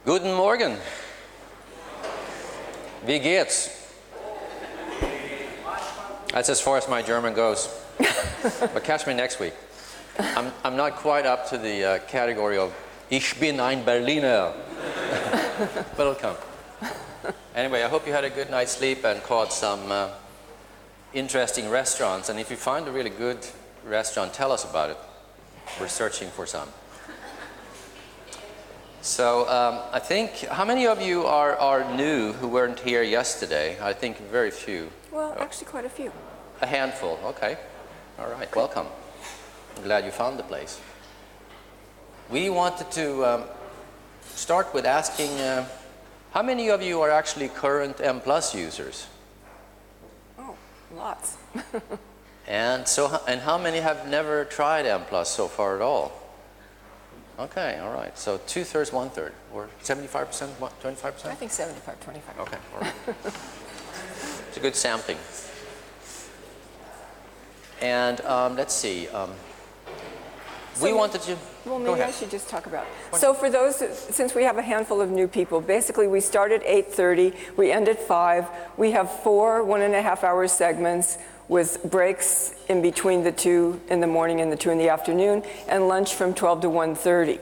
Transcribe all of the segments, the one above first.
Guten Morgen. Wie geht's? That's as far as my German goes. But catch me next week. I'm not quite up to the category of Ich bin ein Berliner. But it'll come. Anyway, I hope you had a good night's sleep and caught some interesting restaurants. And if you find a really good restaurant, tell us about it. We're searching for some. So I think, how many of you are new who weren't here yesterday? I think very few. Well, actually quite a few. A handful, okay. All right, welcome. I'm glad you found the place. We wanted to start with asking, how many of you are actually current Mplus users? Oh, lots. And how many have never tried Mplus so far at all? Okay, all right. So 2/3, 1/3, or 75%, 25%? I think 75, 25. Okay, all right. It's a good sampling. And let's see. We wanted to. Well, maybe I should just talk about it. So for those, since we have a handful of new people, basically we start at 8:30, we end at 5. We have 4 1.5-hour segments with breaks in between the 2 in the morning and the 2 in the afternoon, and lunch from 12 to 1:30.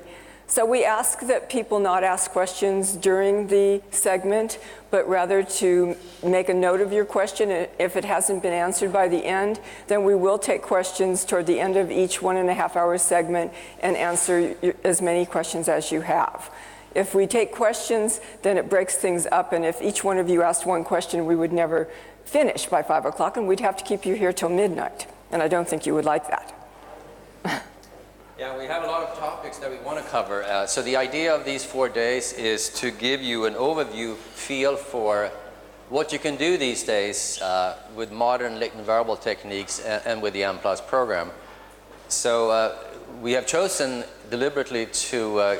So we ask that people not ask questions during the segment, but rather to make a note of your question. If it hasn't been answered by the end, then we will take questions toward the end of each 1.5-hour segment and answer as many questions as you have. If we take questions, then it breaks things up, and if each one of you asked one question, we would never finish by 5 o'clock, and we'd have to keep you here till midnight, and I don't think you would like that. Yeah, we have a lot of topics that we want to cover. So the idea of these 4 days is to give you an overview feel for what you can do these days with modern latent variable techniques and with the Mplus program. So we have chosen deliberately to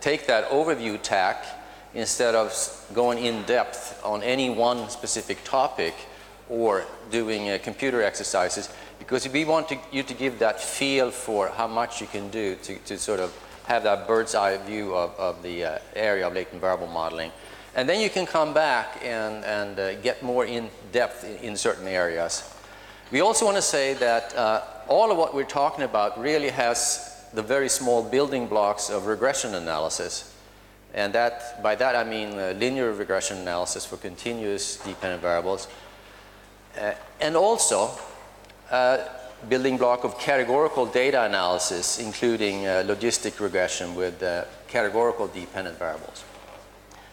take that overview tack instead of going in depth on any one specific topic or doing computer exercises, because we want you to give that feel for how much you can do to sort of have that bird's eye view of the area of latent variable modeling. And then you can come back and get more in depth in certain areas. We also want to say that all of what we're talking about really has the very small building blocks of regression analysis. And by that I mean linear regression analysis for continuous dependent variables. And also building block of categorical data analysis, including logistic regression with categorical dependent variables.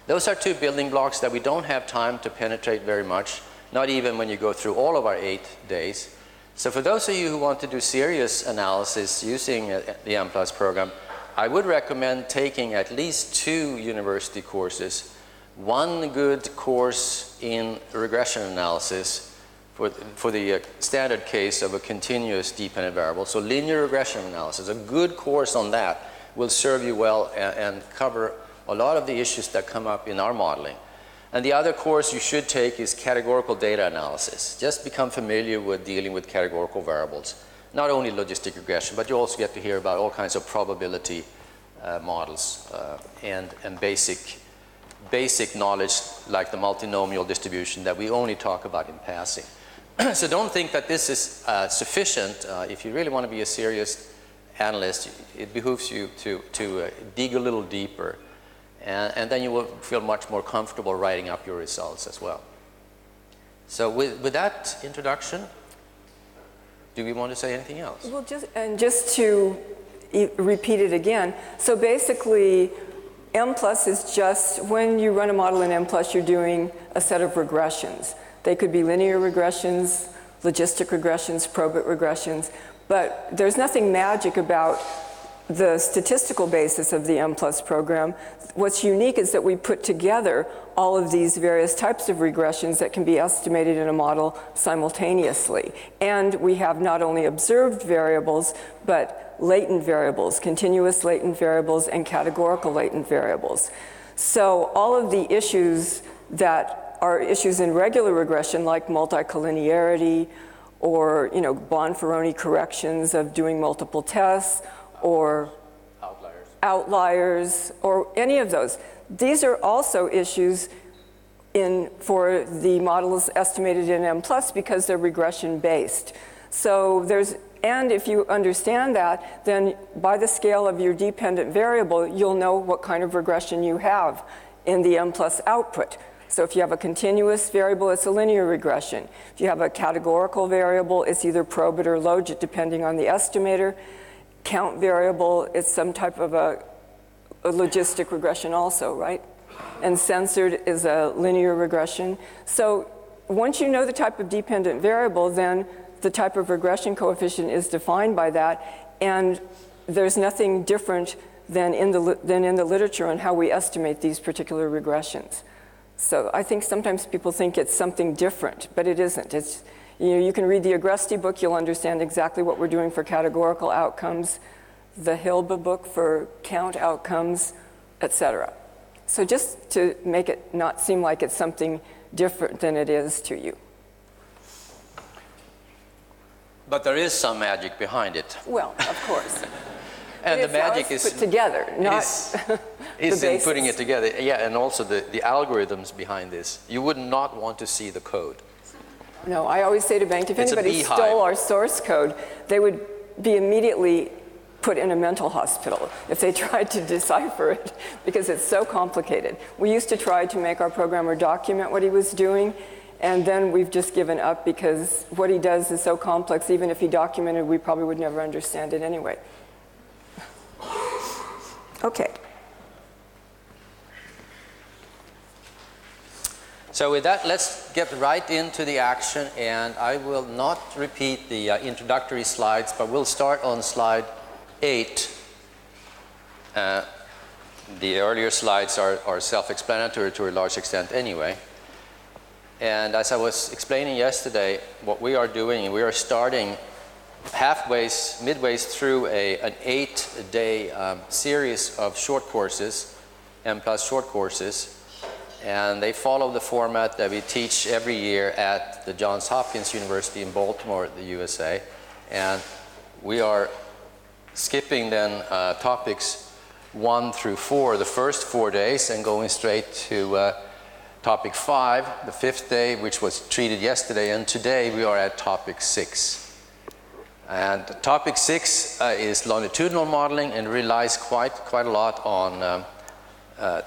Those are 2 building blocks that we don't have time to penetrate very much, not even when you go through all of our 8 days. So for those of you who want to do serious analysis using the Mplus program, I would recommend taking at least 2 university courses, 1 good course in regression analysis for the standard case of a continuous dependent variable. So linear regression analysis, a good course on that will serve you well and cover a lot of the issues that come up in our modeling. And the other course you should take is categorical data analysis. Just become familiar with dealing with categorical variables. Not only logistic regression, but you also get to hear about all kinds of probability models and basic knowledge like the multinomial distribution that we only talk about in passing. So don't think that this is sufficient. If you really want to be a serious analyst, it behooves you to dig a little deeper. And then you will feel much more comfortable writing up your results as well. So with that introduction, do we want to say anything else? Well, just to repeat it again. So basically, Mplus is just, when you run a model in Mplus, you're doing a set of regressions. They could be linear regressions, logistic regressions, probit regressions, but there's nothing magic about the statistical basis of the Mplus program. What's unique is that we put together all of these various types of regressions that can be estimated in a model simultaneously. And we have not only observed variables, but latent variables, continuous latent variables, and categorical latent variables. So all of the issues that are issues in regular regression, like multicollinearity, or Bonferroni corrections of doing multiple tests, or outliers. outliers, or any of those. These are also issues for the models estimated in Mplus because they're regression based. So and if you understand that, then by the scale of your dependent variable, you'll know what kind of regression you have in the Mplus output. So if you have a continuous variable, it's a linear regression. If you have a categorical variable, it's either probit or logit, depending on the estimator. Count variable, it's some type of a logistic regression also, right? And censored is a linear regression. So once you know the type of dependent variable, then the type of regression coefficient is defined by that, and there's nothing different than in the literature on how we estimate these particular regressions. So I think sometimes people think it's something different, but it isn't. It's, you can read the Agresti book, you'll understand exactly what we're doing for categorical outcomes, the Hilba book for count outcomes, etc. So just to make it not seem like it's something different than it is to you. But there is some magic behind it. Well, of course. And the magic is put together, not is in putting it together. Yeah, and also the algorithms behind this. You would not want to see the code. No, I always say to Bengt, if anybody stole our source code, they would be immediately put in a mental hospital if they tried to decipher it, because it's so complicated. We used to try to make our programmer document what he was doing, and then we've just given up because what he does is so complex. Even if he documented, we probably would never understand it anyway. Okay. So with that, let's get right into the action, and I will not repeat the introductory slides, but we'll start on slide 8. The earlier slides are self-explanatory to a large extent anyway. And as I was explaining yesterday, what we are doing, we are starting midways through an 8-day series of short courses, Mplus short courses, and they follow the format that we teach every year at the Johns Hopkins University in Baltimore, the USA. And we are skipping then topics 1 through 4, the first 4 days, and going straight to topic 5, the 5th day, which was treated yesterday, and today we are at topic 6. And topic 6 is longitudinal modeling and relies quite a lot on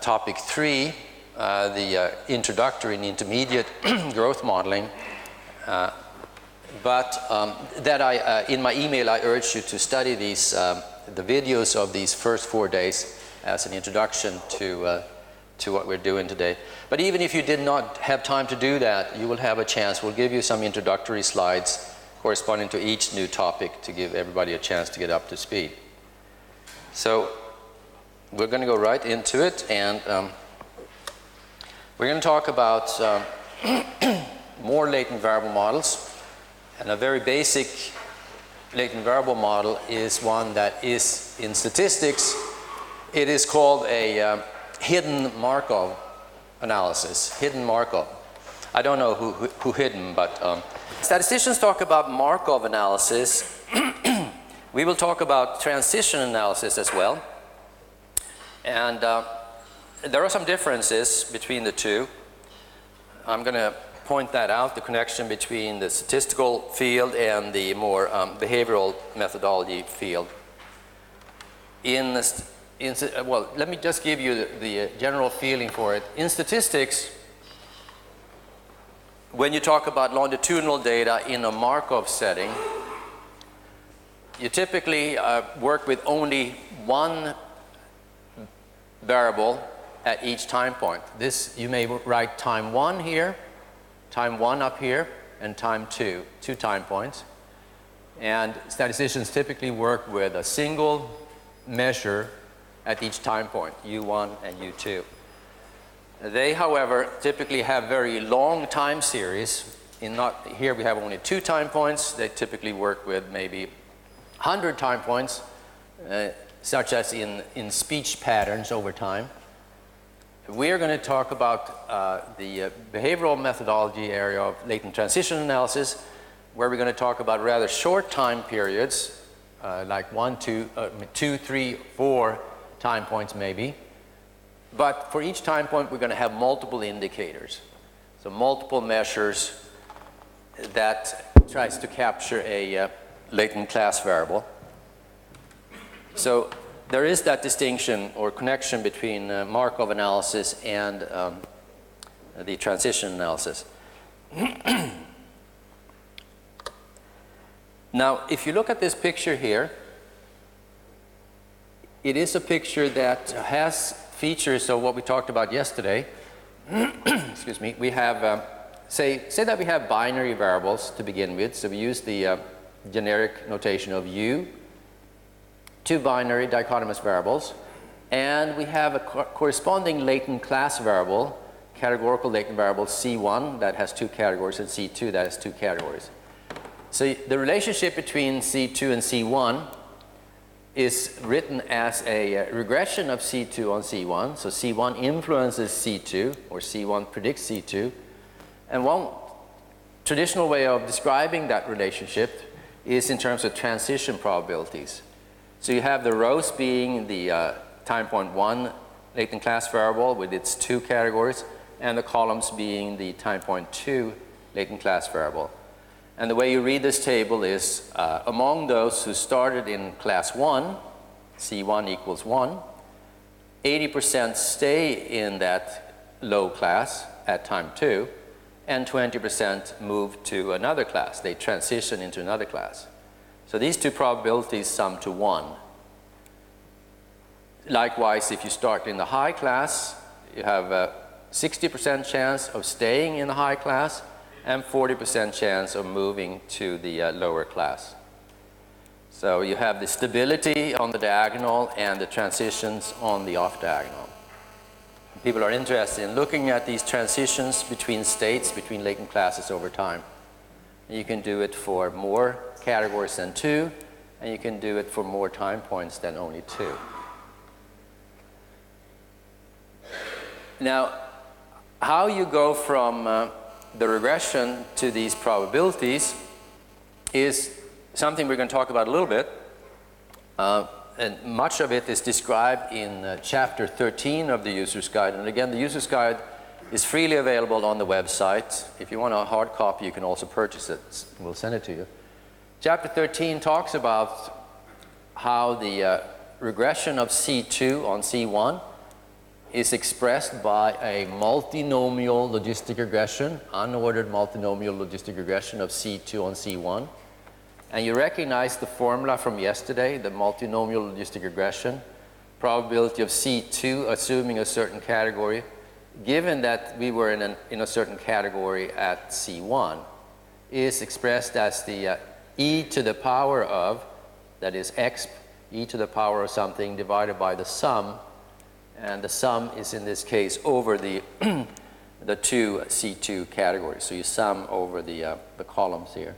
topic 3, the introductory and intermediate growth modeling. In my email I urge you to study these, the videos of these first 4 days as an introduction to what we're doing today. But even if you did not have time to do that, you will have a chance. We'll give you some introductory slides corresponding to each new topic to give everybody a chance to get up to speed. So we're going to go right into it, and we're going to talk about more latent variable models. And a very basic latent variable model is one that is, in statistics, it is called a hidden Markov analysis, hidden Markov. I don't know who hidden, but statisticians talk about Markov analysis. We will talk about transition analysis as well. And there are some differences between the two. I'm going to point that out, the connection between the statistical field and the more behavioral methodology field. Well, let me just give you the general feeling for it. In statistics, when you talk about longitudinal data in a Markov setting, you typically work with only one variable at each time point. This, you may write time 1 here, time 1 up here, and time 2 time points. And statisticians typically work with a single measure at each time point, U1 and U2. They, however, typically have very long time series. Here we have only 2 time points. They typically work with maybe 100 time points, such as in speech patterns over time. We are going to talk about the behavioral methodology area of latent transition analysis, where we're going to talk about rather short time periods, like 1, 2, 3, 4 time points maybe. But for each time point, we're going to have multiple indicators. So multiple measures that tries to capture a latent class variable. So there is that distinction or connection between Markov analysis and the transition analysis. Now, if you look at this picture here, it is a picture that has features of what we talked about yesterday. Excuse me. We have, say that we have binary variables to begin with. So we use the generic notation of U, two binary dichotomous variables, and we have a corresponding latent class variable, categorical latent variable C1 that has two categories, and C2 that has two categories. So the relationship between C2 and C1 is written as a regression of C2 on C1. So C1 influences C2, or C1 predicts C2. And one traditional way of describing that relationship is in terms of transition probabilities. So you have the rows being the time point 1 latent class variable with its two categories, and the columns being the time point 2 latent class variable. And the way you read this table is among those who started in class 1, C1 equals 1, 80% stay in that low class at time 2, and 20% move to another class. They transition into another class. So these two probabilities sum to 1. Likewise, if you start in the high class, you have a 60% chance of staying in the high class and 40% chance of moving to the lower class. So you have the stability on the diagonal and the transitions on the off diagonal. People are interested in looking at these transitions between states, between latent classes over time. You can do it for more categories than 2, and you can do it for more time points than only 2. Now, how you go from the regression to these probabilities is something we're going to talk about a little bit. And much of it is described in chapter 13 of the user's guide. And again, the user's guide is freely available on the website. If you want a hard copy, you can also purchase it. We'll send it to you. Chapter 13 talks about how the regression of C2 on C1 is expressed by a multinomial logistic regression, unordered multinomial logistic regression of C2 on C1. And you recognize the formula from yesterday, the multinomial logistic regression, probability of C2 assuming a certain category, given that we were in a certain category at C1, is expressed as the e to the power of, that is exp, e to the power of something divided by the sum. And the sum is in this case over the, the two C2 categories. So you sum over the columns here.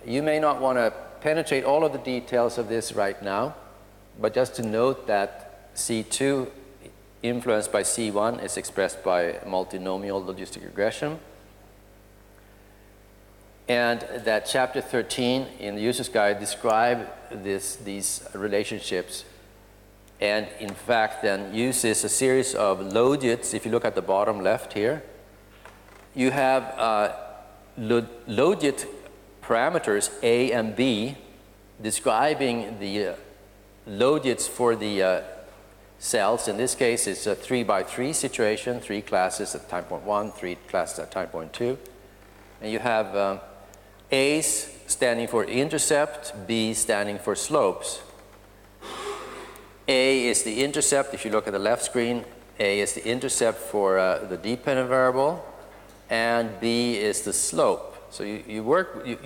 You may not want to penetrate all of the details of this right now, but just to note that C2 influenced by C1 is expressed by multinomial logistic regression. And that chapter 13 in the user's guide describe these relationships, and in fact then uses a series of logits. If you look at the bottom left here, you have logit parameters A and B describing the logits for the cells. In this case, it's a 3x3 situation, 3 classes at time point 1, 3 classes at time point 2. And you have A's standing for intercept, B standing for slopes. A is the intercept. If you look at the left screen, A is the intercept for the dependent variable, and B is the slope. So you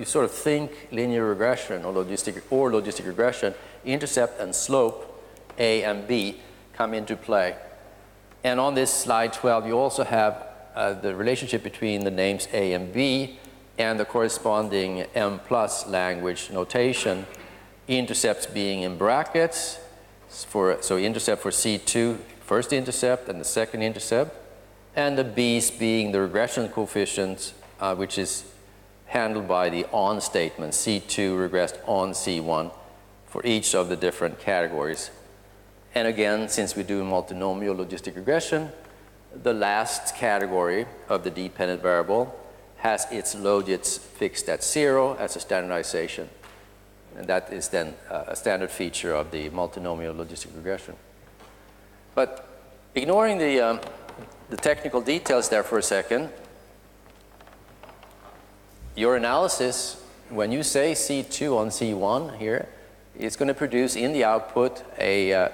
sort of think linear regression or logistic regression, intercept and slope, A and B, come into play. And on this slide 12, you also have the relationship between the names A and B and the corresponding Mplus language notation, intercepts being in brackets, so intercept for C2, first intercept and the second intercept, and the B's being the regression coefficients, which is handled by the on statement, C2 regressed on C1 for each of the different categories. And again, since we do multinomial logistic regression, the last category of the dependent variable has its logits fixed at 0 as a standardization. And that is then a standard feature of the multinomial logistic regression. But ignoring the technical details there for a second, your analysis, when you say C2 on C1 here, is going to produce in the output a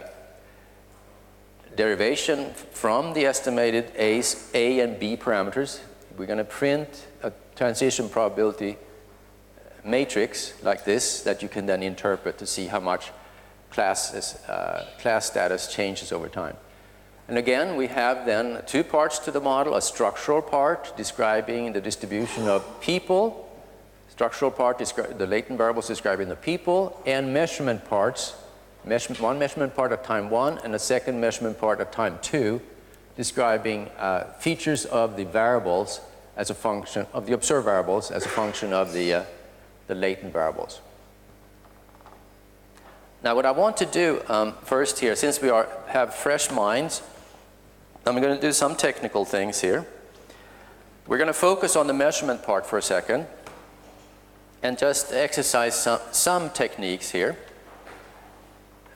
derivation from the estimated A and B parameters. We're going to print a transition probability matrix like this that you can then interpret to see how much class status changes over time. And again, we have then two parts to the model, a structural part describing the distribution of people, structural part, the latent variables describing the people, and measurement parts, one measurement part at time 1 and a second measurement part at time 2, describing features of the variables as a function of the observed variables as a function of the latent variables. Now, what I want to do first here, since we have fresh minds, I'm going to do some technical things here. We're going to focus on the measurement part for a second and just exercise some techniques here.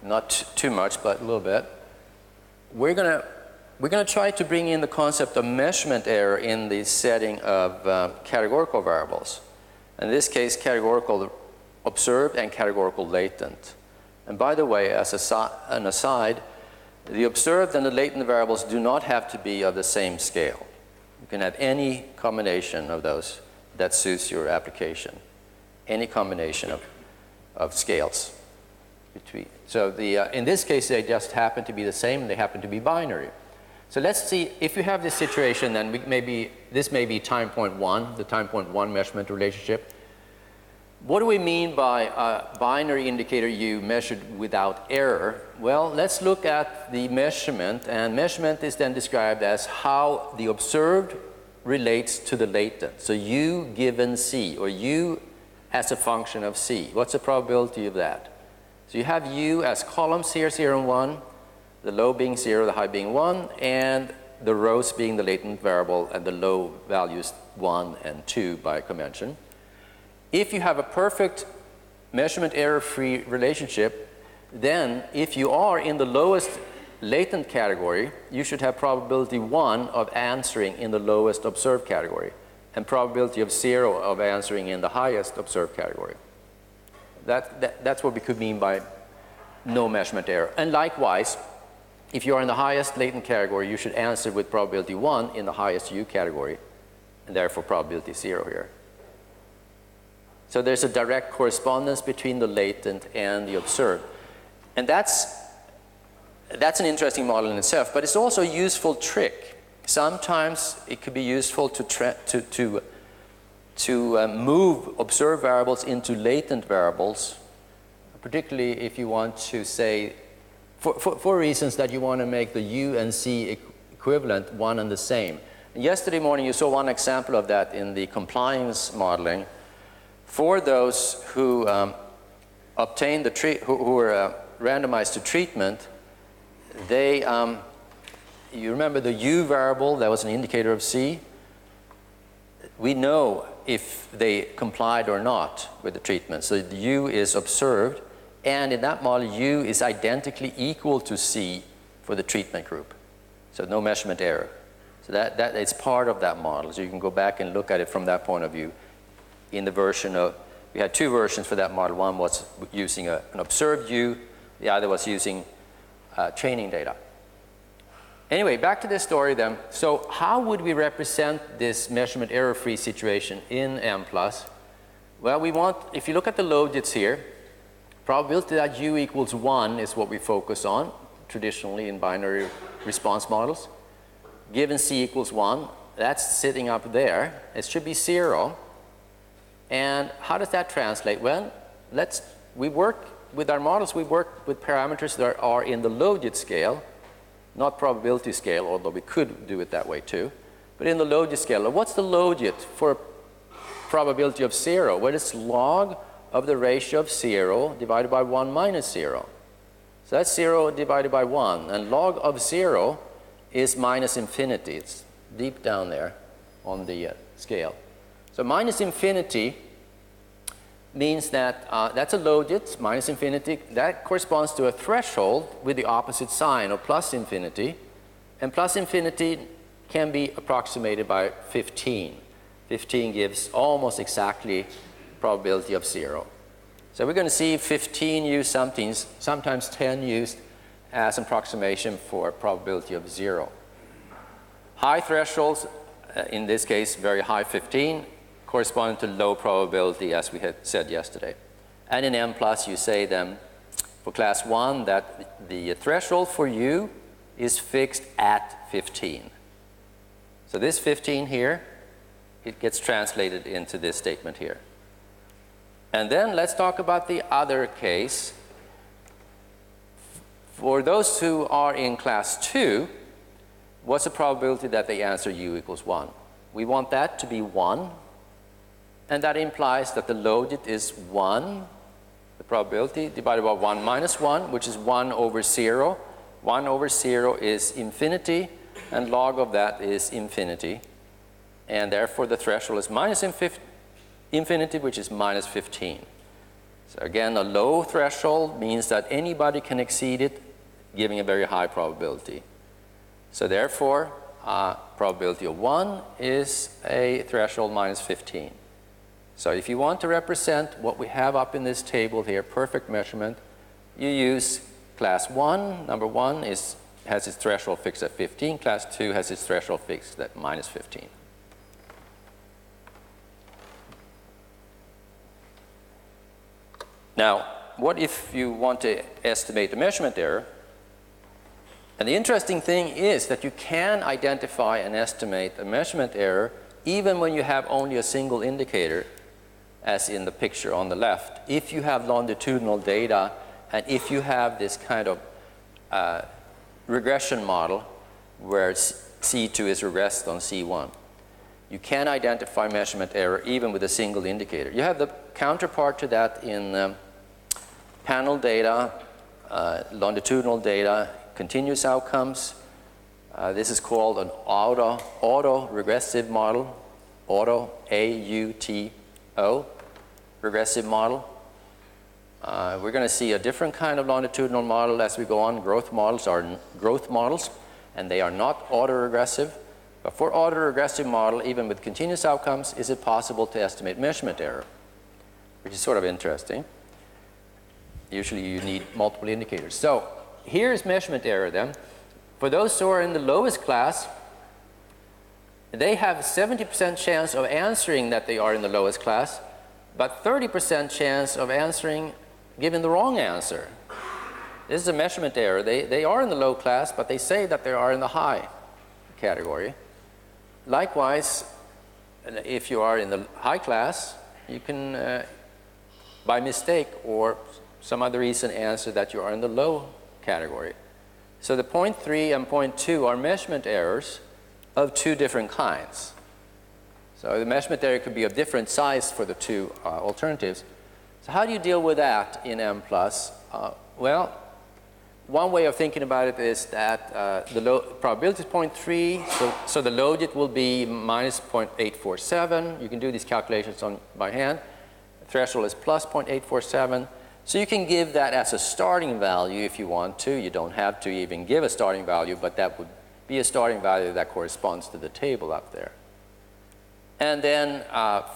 Not too much, but a little bit. We're going to try to bring in the concept of measurement error in the setting of categorical variables. In this case, categorical observed and categorical latent. And by the way, as an aside, the observed and the latent variables do not have to be of the same scale. You can have any combination of those that suits your application. Any combination of scales. So in this case, they just happen to be the same, they happen to be binary. So let's see, if you have this situation, then this may be time point 1, the time point 1 measurement relationship. What do we mean by a binary indicator U measured without error? Well, let's look at the measurement, and measurement is then described as how the observed relates to the latent. So U given C, or U as a function of C. What's the probability of that? So you have U as columns here, 0 and 1, the low being 0, the high being 1, and the rows being the latent variable and the low values 1 and 2 by convention. If you have a perfect measurement error-free relationship, then if you are in the lowest latent category, you should have probability 1 of answering in the lowest observed category, and probability of 0 of answering in the highest observed category. That's what we could mean by no measurement error. And likewise, if you are in the highest latent category, you should answer with probability 1 in the highest U category, and therefore probability 0 here. So there's a direct correspondence between the latent and the observed. And that's an interesting model in itself, but it's also a useful trick. Sometimes it could be useful to move observed variables into latent variables, particularly if you want to say, for reasons that you want to make the U and C equivalent one and the same. And yesterday morning you saw one example of that in the compliance modeling. For those who obtained who were randomized to treatment, they, you remember the U variable that was an indicator of C? We know if they complied or not with the treatment. So the U is observed, and in that model, U is identically equal to C for the treatment group. So no measurement error. So that is part of that model. So you can go back and look at it from that point of view. In the version of, we had two versions for that model. One was using an observed U, the other was using training data. Anyway, back to this story then. So how would we represent this measurement error-free situation in Mplus? Well, we want, if you look at the logits here, probability that U equals 1 is what we focus on, traditionally in binary response models. Given C equals 1, that's sitting up there. It should be 0. And how does that translate? Well, we work with our models, we work with parameters that are in the logit scale, not probability scale, although we could do it that way too, but in the logit scale. What's the logit for probability of 0? Well, it's log of the ratio of 0 divided by 1 minus 0. So that's 0 divided by 1. And log of 0 is minus infinity. It's deep down there on the scale. So minus infinity means that that's a logit, minus infinity. That corresponds to a threshold with the opposite sign, or plus infinity. And plus infinity can be approximated by 15. 15 gives almost exactly probability of 0. So we're going to see 15 used sometimes 10 used as an approximation for probability of 0. High thresholds, in this case very high 15, correspond to low probability, as we had said yesterday. And in Mplus you say then for class 1 that the threshold for U is fixed at 15. So this 15 here, it gets translated into this statement here. And then let's talk about the other case. For those who are in class 2, what's the probability that they answer U equals 1? We want that to be 1. And that implies that the logit is 1, the probability, divided by 1 minus 1, which is 1 over 0. 1 over 0 is infinity, and log of that is infinity. And therefore, the threshold is minus infinity, which is minus 15. So again, a low threshold means that anybody can exceed it, giving a very high probability. So therefore, probability of 1 is a threshold minus 15. So if you want to represent what we have up in this table here, perfect measurement, you use class 1. Number 1 has its threshold fixed at 15. Class 2 has its threshold fixed at minus 15. Now, what if you want to estimate the measurement error? And the interesting thing is that you can identify and estimate a measurement error even when you have only a single indicator, as in the picture on the left, if you have longitudinal data and if you have this kind of regression model where C2 is regressed on C1. You can identify measurement error even with a single indicator. You have the counterpart to that in panel data, longitudinal data, continuous outcomes. This is called an autoregressive model, A-U-T-O, regressive model. We're going to see a different kind of longitudinal model as we go on. Growth models are growth models, and they are not autoregressive. But for autoregressive model, even with continuous outcomes, is it possible to estimate measurement error? Which is sort of interesting. Usually you need multiple indicators. So here's measurement error then. For those who are in the lowest class, they have a 70% chance of answering that they are in the lowest class, but 30% chance of answering giving the wrong answer. This is a measurement error. They are in the low class, but they say that they are in the high category. Likewise, if you are in the high class, you can, by mistake or some other reason, answer that you are in the low category. So the 0.3 and 0.2 are measurement errors of two different kinds. So the measurement error could be of different size for the two alternatives. So how do you deal with that in Mplus? Well, one way of thinking about it is that the probability is 0.3, so the logit will be minus 0.847. You can do these calculations by hand. The threshold is plus 0.847. So you can give that as a starting value if you want to. You don't have to even give a starting value, but that would be a starting value that corresponds to the table up there. And then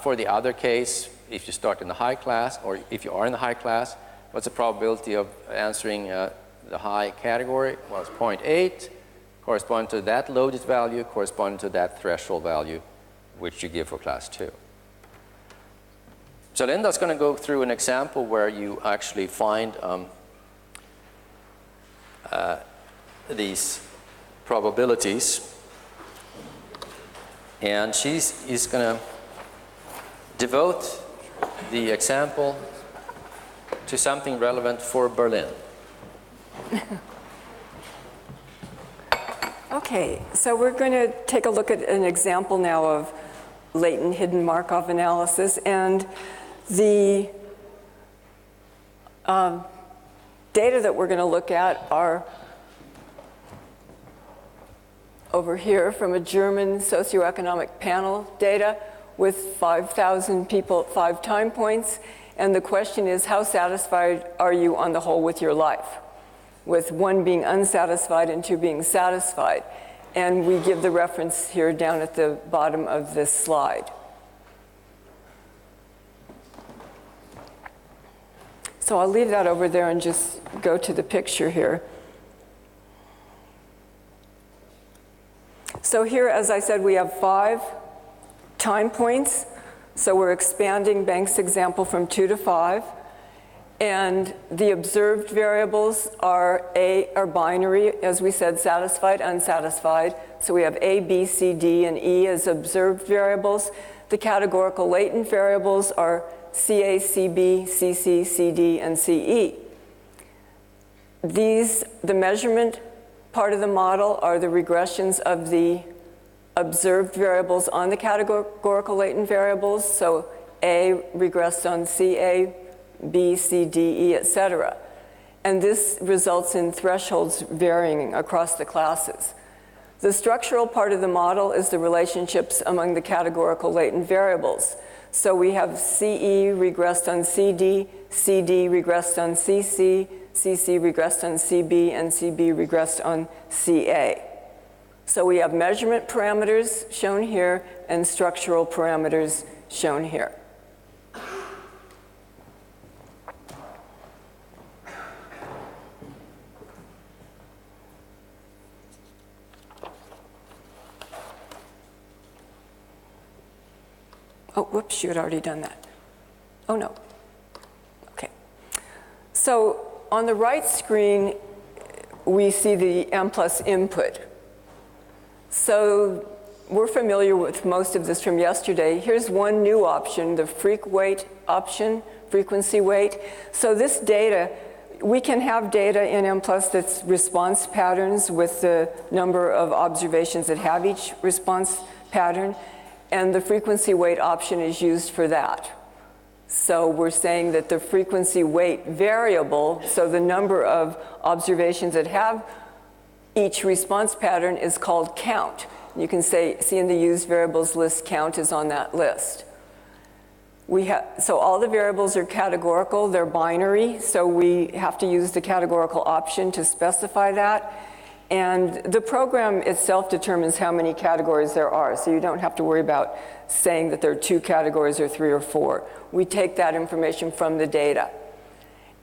for the other case, if you start in the high class, or if you are in the high class, what's the probability of answering the high category? Well, it's 0.8, corresponding to that logit value, corresponding to that threshold value, which you give for class 2. So Linda's going to go through an example where you actually find these probabilities. And she's going to devote the example to something relevant for Berlin. Okay, so we're going to take a look at an example now of latent hidden Markov analysis, and the data that we're going to look at are over here from a German socioeconomic panel data with 5,000 people, 5 time points. And the question is, how satisfied are you on the whole with your life? With 1 being unsatisfied and 2 being satisfied. And we give the reference here down at the bottom of this slide. So I'll leave that over there and just go to the picture here. So here, as I said, we have 5 time points. So we're expanding Banks' example from 2 to 5. And the observed variables are binary, as we said, satisfied, unsatisfied. So we have A, B, C, D, and E as observed variables. The categorical latent variables are CA, CB, CC, CD, and CE. The measurement part of the model are the regressions of the observed variables on the categorical latent variables. So A regressed on CA, B, C, D, E, etc. And this results in thresholds varying across the classes. The structural part of the model is the relationships among the categorical latent variables. So we have CE regressed on CD, CD regressed on CC, CC regressed on CB, and CB regressed on CA. So we have measurement parameters shown here and structural parameters shown here. Oh, whoops, you had already done that. Oh, no. Okay. So on the right screen, we see the Mplus input. So we're familiar with most of this from yesterday. Here's one new option, the freq weight option, frequency weight. So this data, we can have data in Mplus that's response patterns with the number of observations that have each response pattern. And the frequency weight option is used for that. So we're saying that the frequency weight variable, so the number of observations that have each response pattern, is called count. You can see in the used variables list, count is on that list. So all the variables are categorical, they're binary, so we have to use the categorical option to specify that. And the program itself determines how many categories there are, so you don't have to worry about saying that there are 2 categories or 3 or 4. We take that information from the data.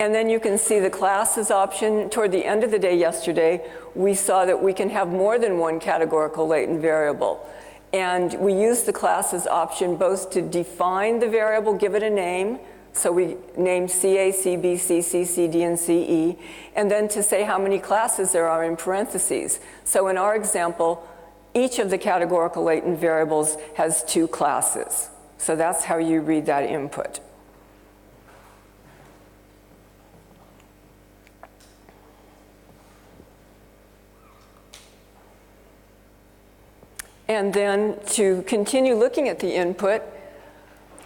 And then you can see the classes option. Toward the end of the day yesterday, we saw that we can have more than 1 categorical latent variable. And we use the classes option both to define the variable, give it a name. So we name CA, CB, CC, CD, and CE, and then to say how many classes there are in parentheses. So in our example, each of the categorical latent variables has 2 classes. So that's how you read that input. And then to continue looking at the input,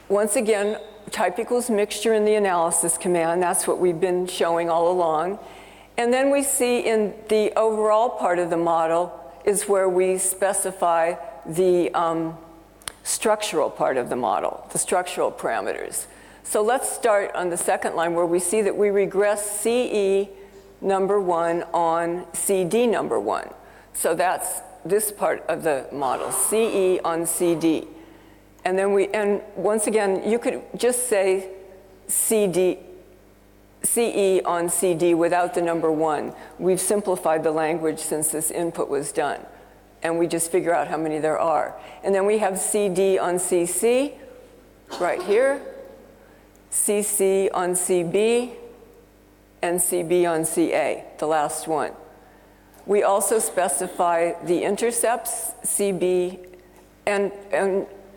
once again, type equals mixture in the analysis command. That's what we've been showing all along. And then we see in the overall part of the model is where we specify the structural part of the model, the structural parameters. So let's start on the second line where we see that we regress CE number 1 on CD number 1. So that's this part of the model, CE on CD. And then once again, you could just say CE on CD without the number 1. We've simplified the language since this input was done. And we just figure out how many there are. And then we have CD on CC right here, CC on CB, and CB on CA, the last one. We also specify the intercepts, CB and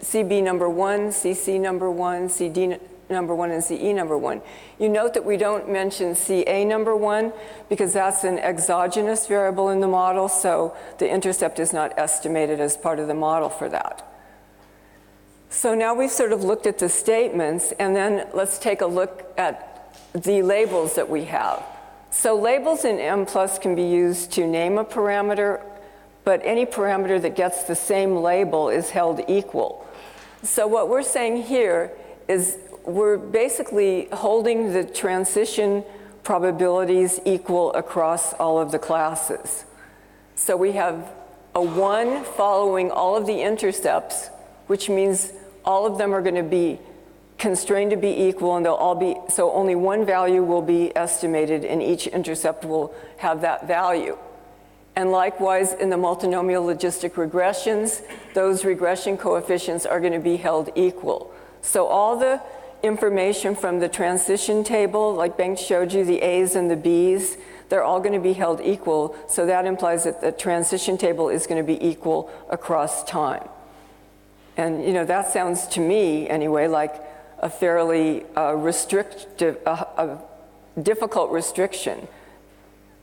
CB number 1, CC number 1, CD number 1, and CE number 1. You note that we don't mention CA number 1 because that's an exogenous variable in the model, so the intercept is not estimated as part of the model for that. So now we've sort of looked at the statements, and then let's take a look at the labels that we have. So labels in Mplus can be used to name a parameter, but any parameter that gets the same label is held equal. So what we're saying here is we're basically holding the transition probabilities equal across all of the classes. So we have a 1 following all of the intercepts, which means all of them are going to be constrained to be equal, and they'll all be, so only one value will be estimated, and each intercept will have that value. And likewise, in the multinomial logistic regressions, those regression coefficients are going to be held equal. So all the information from the transition table, like Bengt showed you, the A's and the B's, they're all going to be held equal. So that implies that the transition table is going to be equal across time. And you know, that sounds to me, anyway, like a fairly restrictive, difficult restriction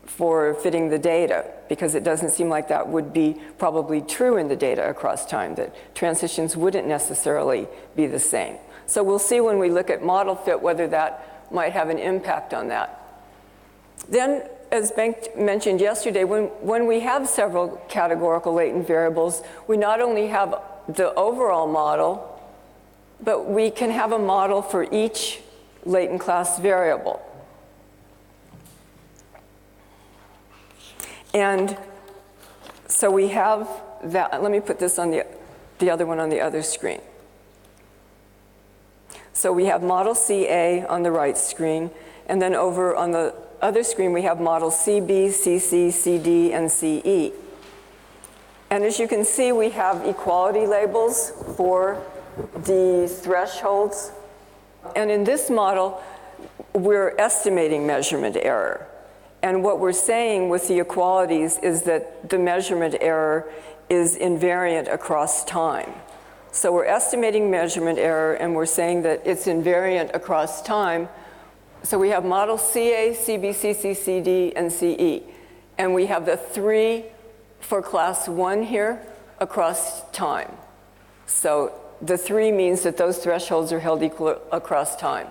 for fitting the data, because it doesn't seem like that would be probably true in the data across time, that transitions wouldn't necessarily be the same. So we'll see when we look at model fit whether that might have an impact on that. Then, as Bengt mentioned yesterday, when we have several categorical latent variables, we not only have the overall model, but we can have a model for each latent class variable. And so we have that. Let me put this on the other one on the other screen. So we have model CA on the right screen, and then over on the other screen we have model CB, CC, CD, and CE. And as you can see, we have equality labels for the thresholds. And in this model, we're estimating measurement error. And what we're saying with the equalities is that the measurement error is invariant across time. So we're estimating measurement error, and we're saying that it's invariant across time. So we have model CA, CB, CC, CD, and CE. And we have the 3 for class 1 here across time. So the 3 means that those thresholds are held equal across time.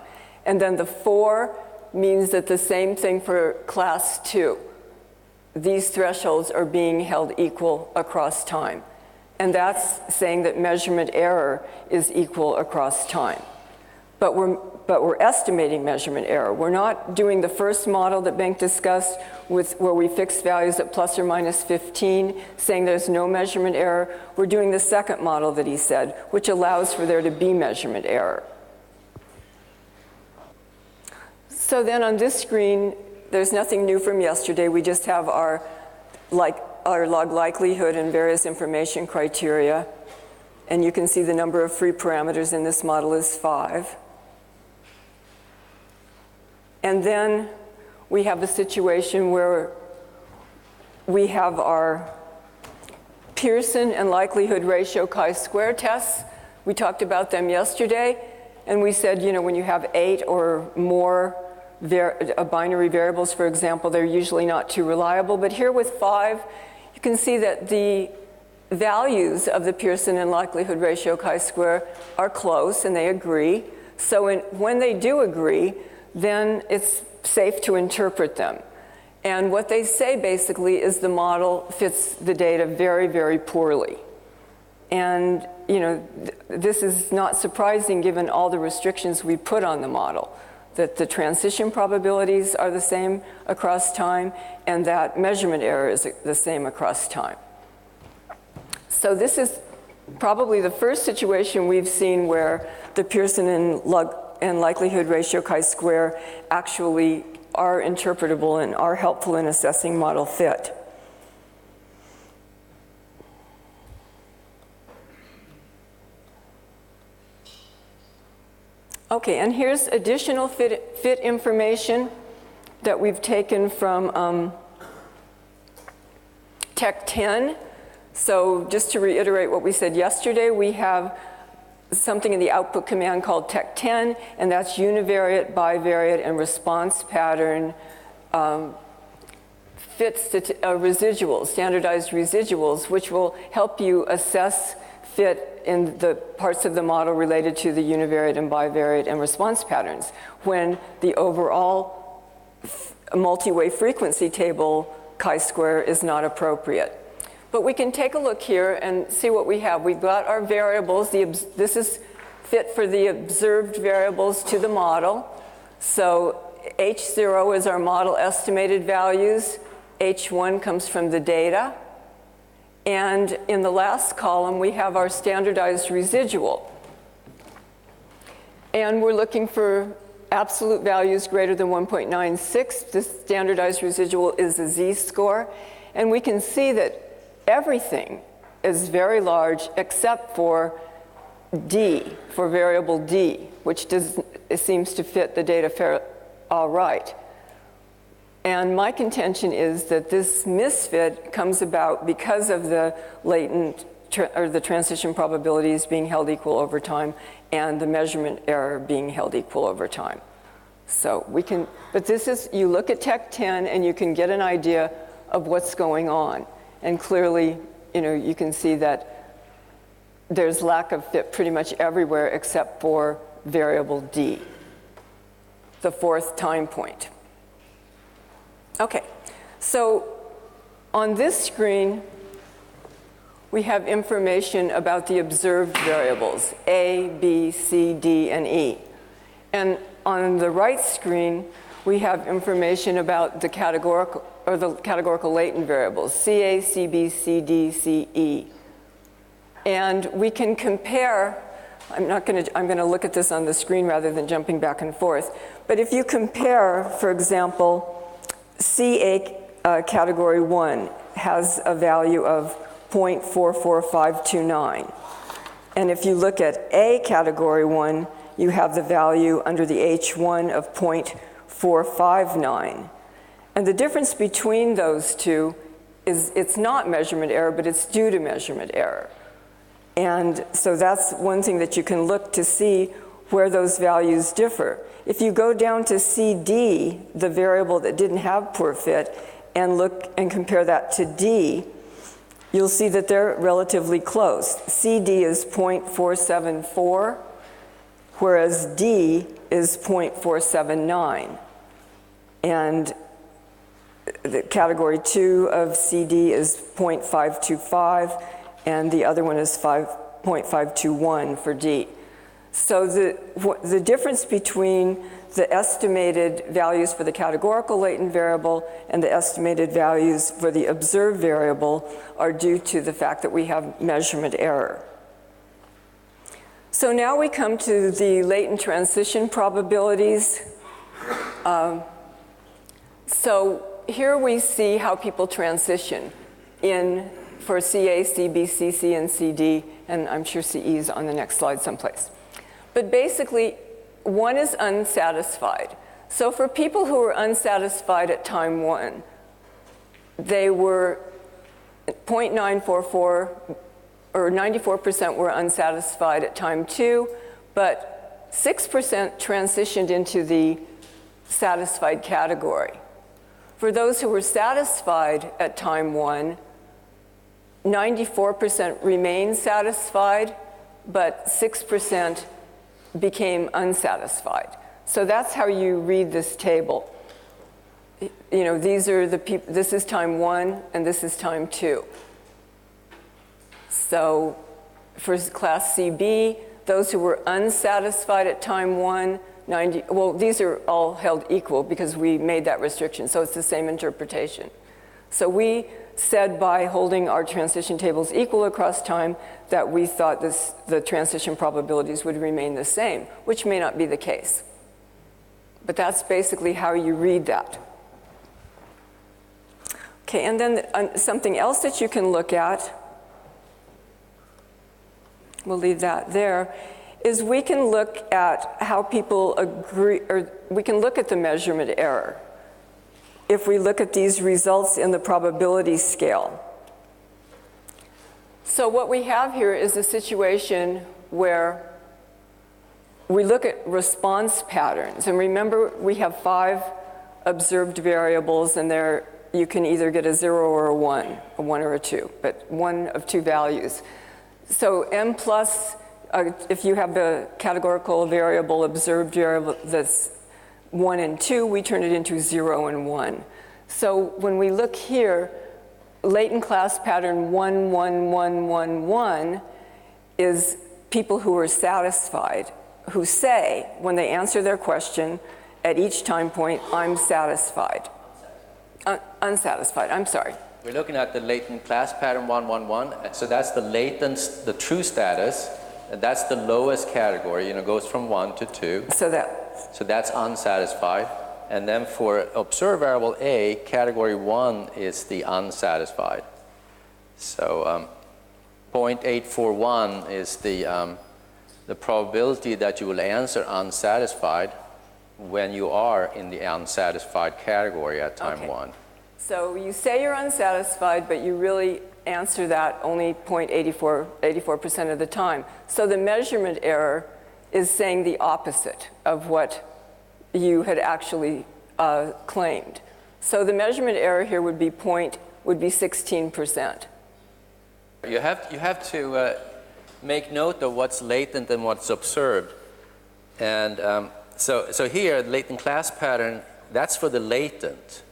And then the 4 means that the same thing for class 2. These thresholds are being held equal across time. And that's saying that measurement error is equal across time. But we're estimating measurement error. We're not doing the first model that Bengt discussed where we fix values at plus or minus 15, saying there's no measurement error. We're doing the second model that he said, which allows for there to be measurement error. So then on this screen, there's nothing new from yesterday. We just have our log likelihood and various information criteria. And you can see the number of free parameters in this model is 5. And then we have a situation where we have our Pearson and likelihood ratio chi-square tests. We talked about them yesterday. And we said, you know, when you have 8 or more binary variables, for example, they're usually not too reliable. But here with 5, you can see that the values of the Pearson and likelihood ratio chi-square are close, and they agree. So when they do agree, then it's safe to interpret them. And what they say basically is the model fits the data very, very poorly. And you know, this is not surprising given all the restrictions we put on the model, that the transition probabilities are the same across time, and that measurement error is the same across time. So this is probably the first situation we've seen where the Pearson and likelihood ratio chi-square actually are interpretable and are helpful in assessing model fit. Okay, and here's additional fit information that we've taken from TechCan. So just to reiterate what we said yesterday, we have something in the output command called TechCan, and that's univariate, bivariate, and response pattern residuals, standardized residuals, which will help you assess fit in the parts of the model related to the univariate and bivariate and response patterns when the overall a multi-way frequency table chi-square is not appropriate. But we can take a look here and see what we have. We've got our variables. This is fit for the observed variables to the model. So H0 is our model estimated values. H1 comes from the data. And in the last column, we have our standardized residual. And we're looking for absolute values greater than 1.96. This standardized residual is a z-score. And we can see that everything is very large except for D, for variable D, which it seems to fit the data all right. And my contention is that this misfit comes about because of the latent or the transition probabilities being held equal over time and the measurement error being held equal over time. So we can, but this is, you look at TechCan and you can get an idea of what's going on. And clearly, you can see that there's lack of fit pretty much everywhere except for variable D, the fourth time point. Okay, so on this screen, we have information about the observed variables, A, B, C, D, and E. And on the right screen, we have information about the categorical latent variables, CA, CB, CD, CE. And we can compare, I'm going to look at this on the screen rather than jumping back and forth. But if you compare, for example, CA category 1 has a value of 0.44529. And if you look at A category 1, you have the value under the H1 of 0.459. And the difference between those two is it's not measurement error, but it's due to measurement error. And so that's one thing that you can look to see where those values differ. If you go down to CD, the variable that didn't have poor fit, and look and compare that to D, you'll see that they're relatively close. CD is 0.474, whereas D is 0.479. And the category 2 of CD is 0.525, and the other one is 0.521 for D. So the difference between the estimated values for the categorical latent variable and the estimated values for the observed variable are due to the fact that we have measurement error. So now we come to the latent transition probabilities. So here we see how people transition for CA, CB, CC, and CD, and I'm sure CE is on the next slide someplace. But basically, one is unsatisfied. So for people who were unsatisfied at time 1, they were 0.944, or 94% were unsatisfied at time 2, but 6% transitioned into the satisfied category. For those who were satisfied at time 1, 94% remained satisfied, but 6% became unsatisfied. So that's how you read this table. These are the people, this is time 1 and this is time 2. So for class CB, those who were unsatisfied at time 1, these are all held equal because we made that restriction, so it's the same interpretation. So we said by holding our transition tables equal across time that we thought the transition probabilities would remain the same, which may not be the case. But that's basically how you read that. Okay, and then something else that you can look at, we'll leave that there, is we can look at how people agree, or we can look at the measurement error. If we look at these results in the probability scale. So what we have here is a situation where we look at response patterns. And remember, we have 5 observed variables, and you can either get a 0 or a 1 or a 2, but one of 2 values. So Mplus, if you have the categorical variable, observed variable that's 1 and 2, we turn it into 0 and 1. So when we look here, latent class pattern 1, 1, 1, 1, 1 is people who are satisfied, who say, when they answer their question at each time point, I'm satisfied. Unsatisfied, I'm sorry. We're looking at the latent class pattern 1, 1, 1. So that's the latent, the true status. And that's the lowest category, goes from 1 to 2. So that's unsatisfied. And then for observed variable A, category 1 is the unsatisfied. So 0.841 is the probability that you will answer unsatisfied when you are in the unsatisfied category at time 1. So you say you're unsatisfied, but you really answer that only 84% of the time. So the measurement error is saying the opposite of what you had actually claimed. So the measurement error here would be 16%. You have to make note of what's latent and what's observed. And so here, latent class pattern, that's for the latent.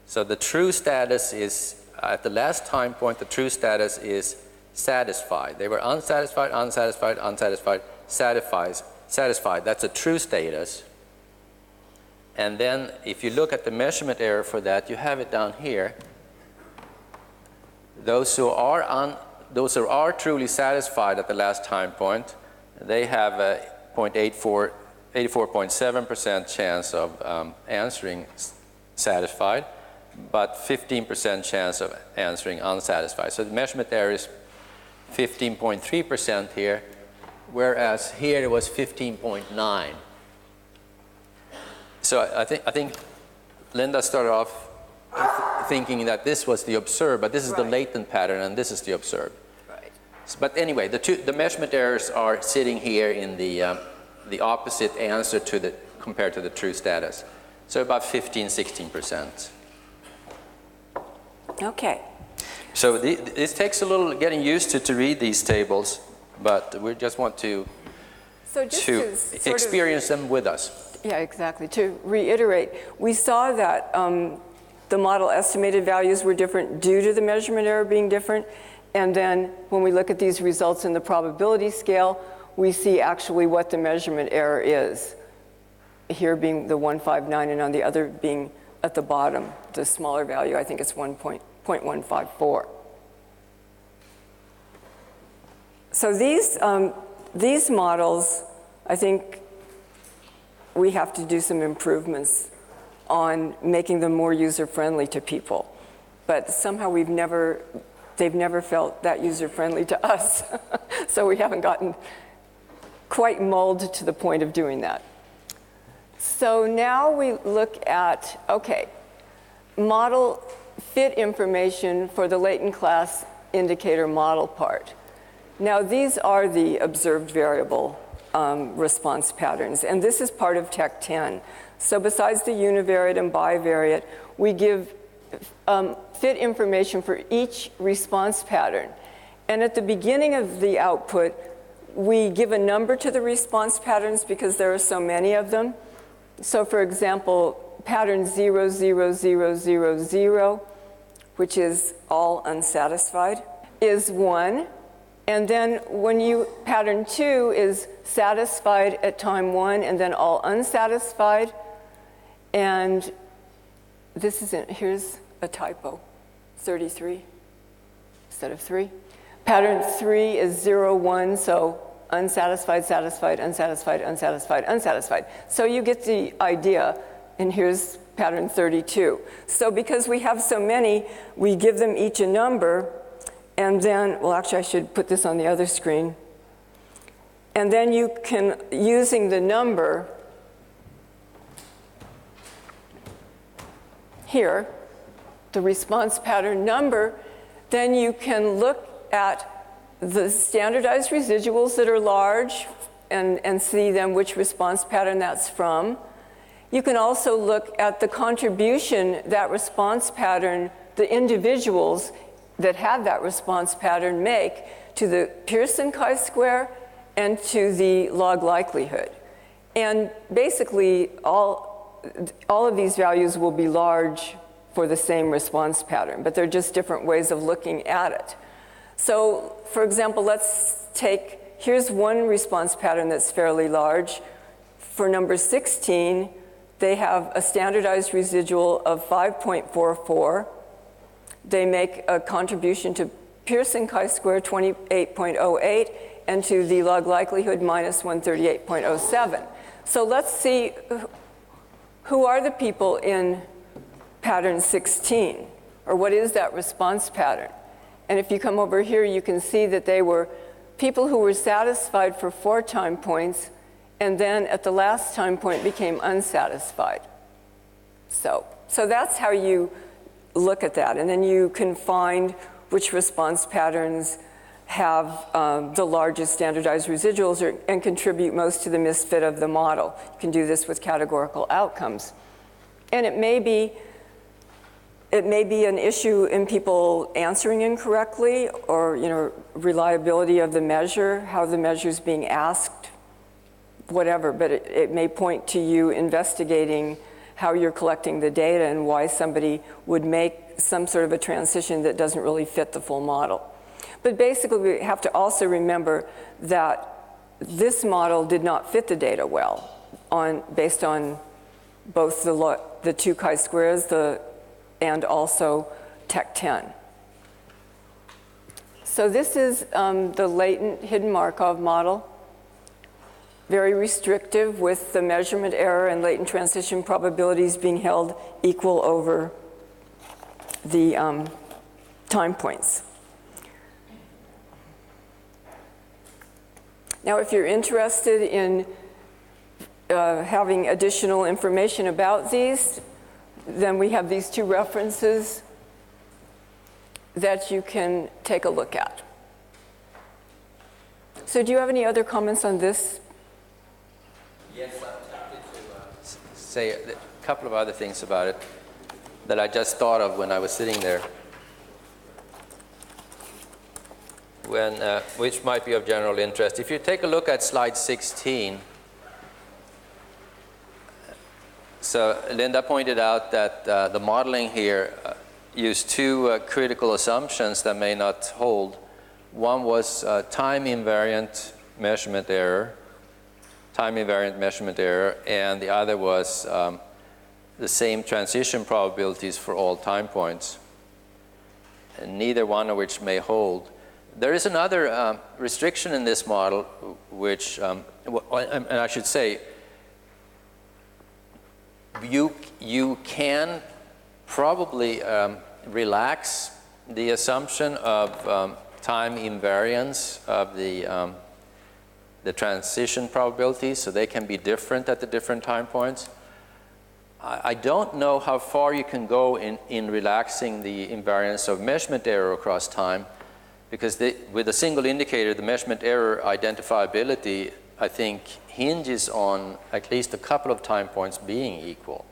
So the true status is, at the last time point, the true status is satisfied. They were unsatisfied, unsatisfied, unsatisfied, satisfied. That's a true status. And then if you look at the measurement error for that, you have it down here. Those who are truly satisfied at the last time point, they have a 84.7% chance of answering satisfied, but 15% chance of answering unsatisfied. So the measurement error is 15.3% here, whereas here it was 15.9. So I think Linda started off thinking that this was the observed, but this is the latent pattern, and this is the observed. Right. But anyway, the measurement errors are sitting here in the opposite answer compared to the true status. So about 16%. Okay. So this takes a little getting used to read these tables, but we just want to experience them with us. Yeah, exactly. To reiterate, we saw that the model estimated values were different due to the measurement error being different. And then when we look at these results in the probability scale, we see actually what the measurement error is. Here being the 159 and on the other being at the bottom, the smaller value, I think it's 1.154. So these models, I think we have to do some improvements on making them more user-friendly to people. But somehow they've never felt that user-friendly to us. So we haven't gotten quite mulled to the point of doing that. So now we look at, model fit information for the latent class indicator model part. Now these are the observed variable response patterns, and this is part of TechCan. So besides the univariate and bivariate, we give fit information for each response pattern. And at the beginning of the output, we give a number to the response patterns because there are so many of them. So for example, pattern 0, 0, 0, 0, 0, which is all unsatisfied, is 1. And then pattern 2 is satisfied at time 1 and then all unsatisfied. And here's a typo, 33 instead of 3. Pattern 3 is 0, 1, so unsatisfied, satisfied, unsatisfied, unsatisfied, unsatisfied. So you get the idea, and here's pattern 32. So because we have so many, we give them each a number, and then, well, actually I should put this on the other screen. And then you can, using the number here, the response pattern number, then you can look at the standardized residuals that are large and see them which response pattern that's from. You can also look at the contribution that response pattern, the individuals that have that response pattern make to the Pearson chi-square and to the log likelihood. And basically all all of these values will be large for the same response pattern, but they're just different ways of looking at it. So, for example, here's one response pattern that's fairly large. For number 16, they have a standardized residual of 5.44. They make a contribution to Pearson chi-square 28.08 and to the log likelihood minus 138.07. So let's see who are the people in pattern 16, or what is that response pattern? And if you come over here, you can see that they were people who were satisfied for 4 time points, and then at the last time point became unsatisfied. So that's how you look at that. And then you can find which response patterns have the largest standardized residuals and contribute most to the misfit of the model. You can do this with categorical outcomes. And it may be an issue in people answering incorrectly, or reliability of the measure, how the measure is being asked, whatever, but it may point to you investigating how you're collecting the data and why somebody would make some sort of a transition that doesn't really fit the full model. But basically, we have to also remember that this model did not fit the data well based on both the 2 chi-squares and also TechCan. So this is the latent hidden Markov model. Very restrictive, with the measurement error and latent transition probabilities being held equal over the time points. Now, if you're interested in having additional information about these, then we have these 2 references that you can take a look at. So do you have any other comments on this? Yes, I'm tempted to say a couple of other things about it that I just thought of when I was sitting there, which might be of general interest. If you take a look at slide 16, so Linda pointed out that the modeling here used 2 critical assumptions that may not hold. One was time invariant measurement error, and the other was the same transition probabilities for all time points, and neither one of which may hold. There is another restriction in this model, which, and I should say, you can probably relax the assumption of time invariance of the transition probabilities, so they can be different at the different time points. I don't know how far you can go in relaxing the invariance of measurement error across time, because with a single indicator, the measurement error identifiability, I think, hinges on at least a couple of time points being equal.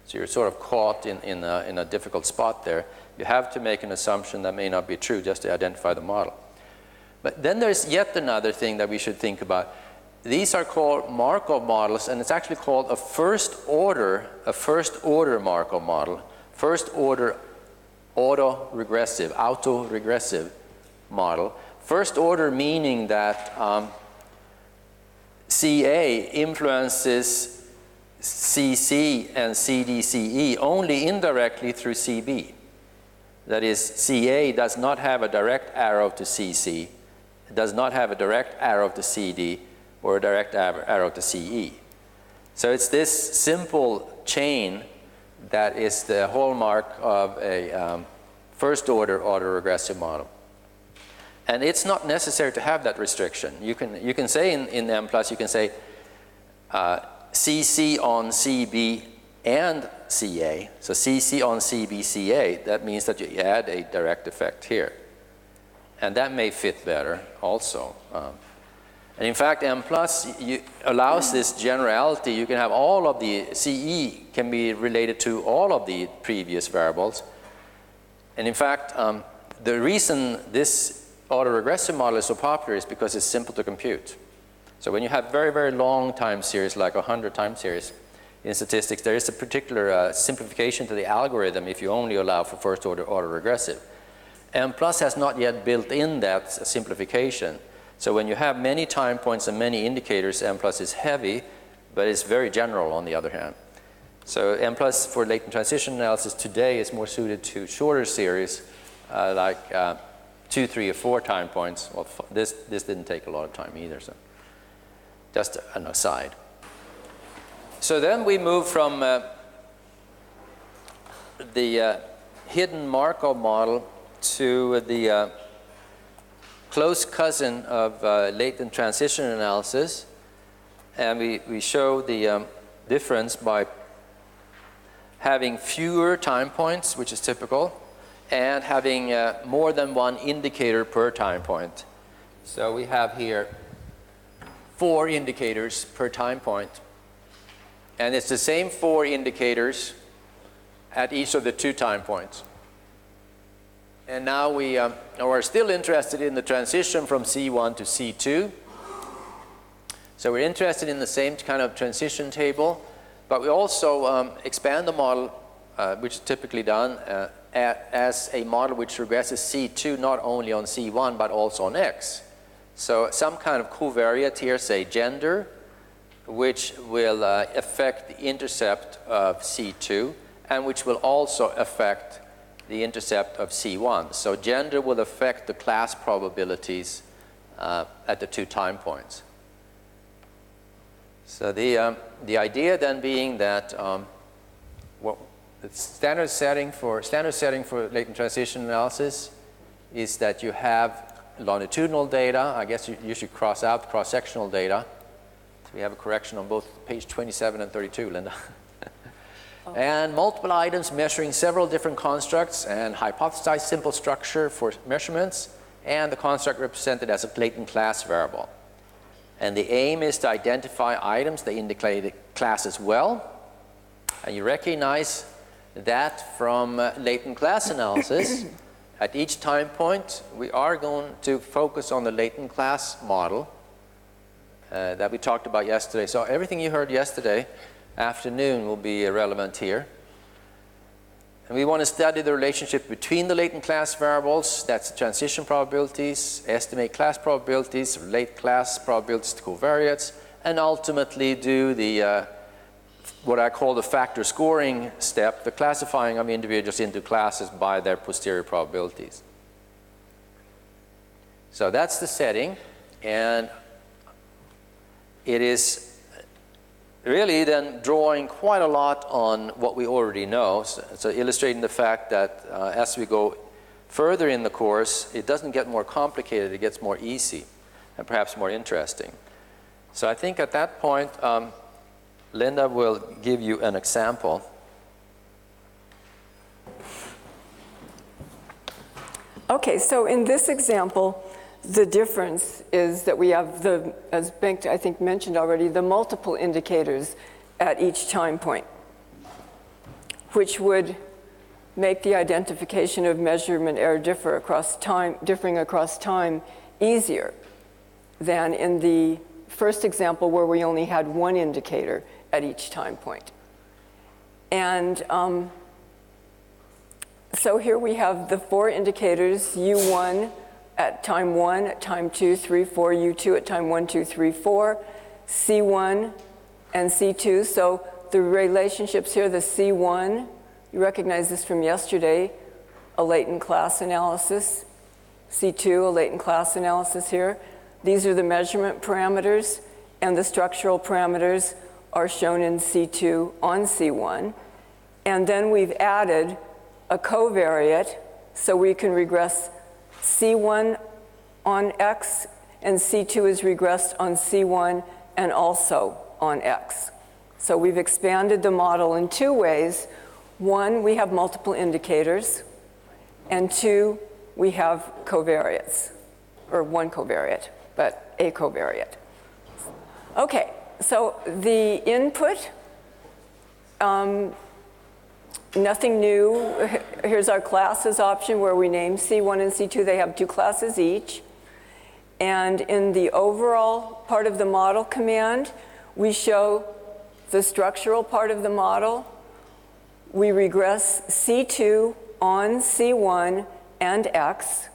So you're sort of caught in a difficult spot there. You have to make an assumption that may not be true just to identify the model. But then there's yet another thing that we should think about. These are called Markov models, and it's actually called a first order Markov model, first order autoregressive model. First order meaning that CA influences CC and CDCE only indirectly through CB. That is, CA does not have a direct arrow to CC, it does not have a direct arrow to CD, or a direct arrow to CE. So it's this simple chain that is the hallmark of a first order autoregressive model. And it's not necessary to have that restriction. You can say in Mplus, you can say CC on CB and CA. So CC on CB, CA, that means that you add a direct effect here. And that may fit better also. And in fact, Mplus allows this generality. You can have all of the CE can be related to all of the previous variables. And in fact, the reason this autoregressive model is so popular is because it's simple to compute. So when you have very, very long time series, like 100 time series, in statistics, there is a particular simplification to the algorithm if you only allow for first order autoregressive. Mplus has not yet built in that simplification. So when you have many time points and many indicators, Mplus is heavy, but it's very general on the other hand. So Mplus for latent transition analysis today is more suited to shorter series, like 2, 3, or 4 time points. Well, this didn't take a lot of time either, so just an aside. So then we move from the hidden Markov model to the close cousin of latent transition analysis. And we show the difference by having fewer time points, which is typical, and having more than one indicator per time point. So we have here 4 indicators per time point. And it's the same 4 indicators at each of the 2 time points. And now we are still interested in the transition from C1 to C2. So we're interested in the same kind of transition table, but we also expand the model, which is typically done as a model which regresses C2 not only on C1 but also on X. So some kind of covariate here, say gender, which will affect the intercept of C2 and which will also affect the intercept of C1. So gender will affect the class probabilities at the 2 time points. So the idea then being that the standard setting for latent transition analysis is that you have longitudinal data. I guess you should cross out cross-sectional data. So we have a correction on both page 27 and 32, Linda. And multiple items measuring several different constructs and hypothesized simple structure for measurements, and the construct represented as a latent class variable. And the aim is to identify items that indicate class as well. And you recognize that from latent class analysis. At each time point, we are going to focus on the latent class model that we talked about yesterday. So everything you heard yesterday afternoon will be relevant here. And we want to study the relationship between the latent class variables, that's transition probabilities, estimate class probabilities, relate class probabilities to covariates, and ultimately do the what I call the factor scoring step, the classifying of individuals into classes by their posterior probabilities. So that's the setting, and it is really then drawing quite a lot on what we already know, so illustrating the fact that as we go further in the course, it doesn't get more complicated, it gets more easy and perhaps more interesting. So I think at that point, Linda will give you an example. Okay, so in this example, the difference is that we have the, as Bengt I think mentioned already, the multiple indicators at each time point, which would make the identification of measurement error differing across time easier than in the first example where we only had 1 indicator at each time point. And so here we have the 4 indicators, U1 at time 1, at time 2, 3, 4, U2 at time 1, 2, 3, 4, C1 and C2. So the relationships here, the C1, you recognize this from yesterday, a latent class analysis. C2, a latent class analysis here. These are the measurement parameters, and the structural parameters are shown in C2 on C1. And then we've added a covariate, so we can regress C1 on X, and C2 is regressed on C1 and also on X. So we've expanded the model in 2 ways. 1, we have multiple indicators, and 2, we have covariates, or 1 covariate, but a covariate. Okay, so the input, nothing new. Here's our classes option where we name C1 and C2. They have 2 classes each. And in the overall part of the model command, we show the structural part of the model. We regress C2 on C1 and X,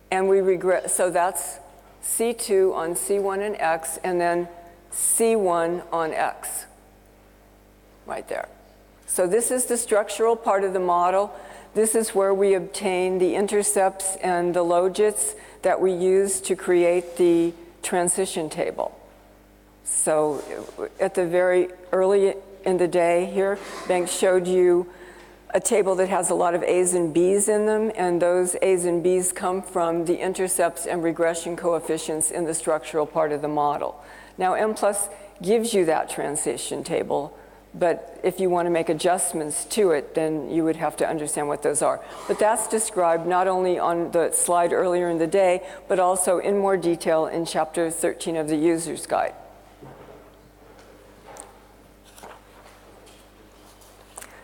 and we regress, so that's C2 on C1 and X, and then C1 on X, right there. So this is the structural part of the model. This is where we obtain the intercepts and the logits that we use to create the transition table. So at the very early in the day here, Banks showed you a table that has a lot of A's and B's in them, and those A's and B's come from the intercepts and regression coefficients in the structural part of the model. Now, Mplus gives you that transition table, but if you want to make adjustments to it, then you would have to understand what those are. But that's described not only on the slide earlier in the day, but also in more detail in Chapter 13 of the User's Guide.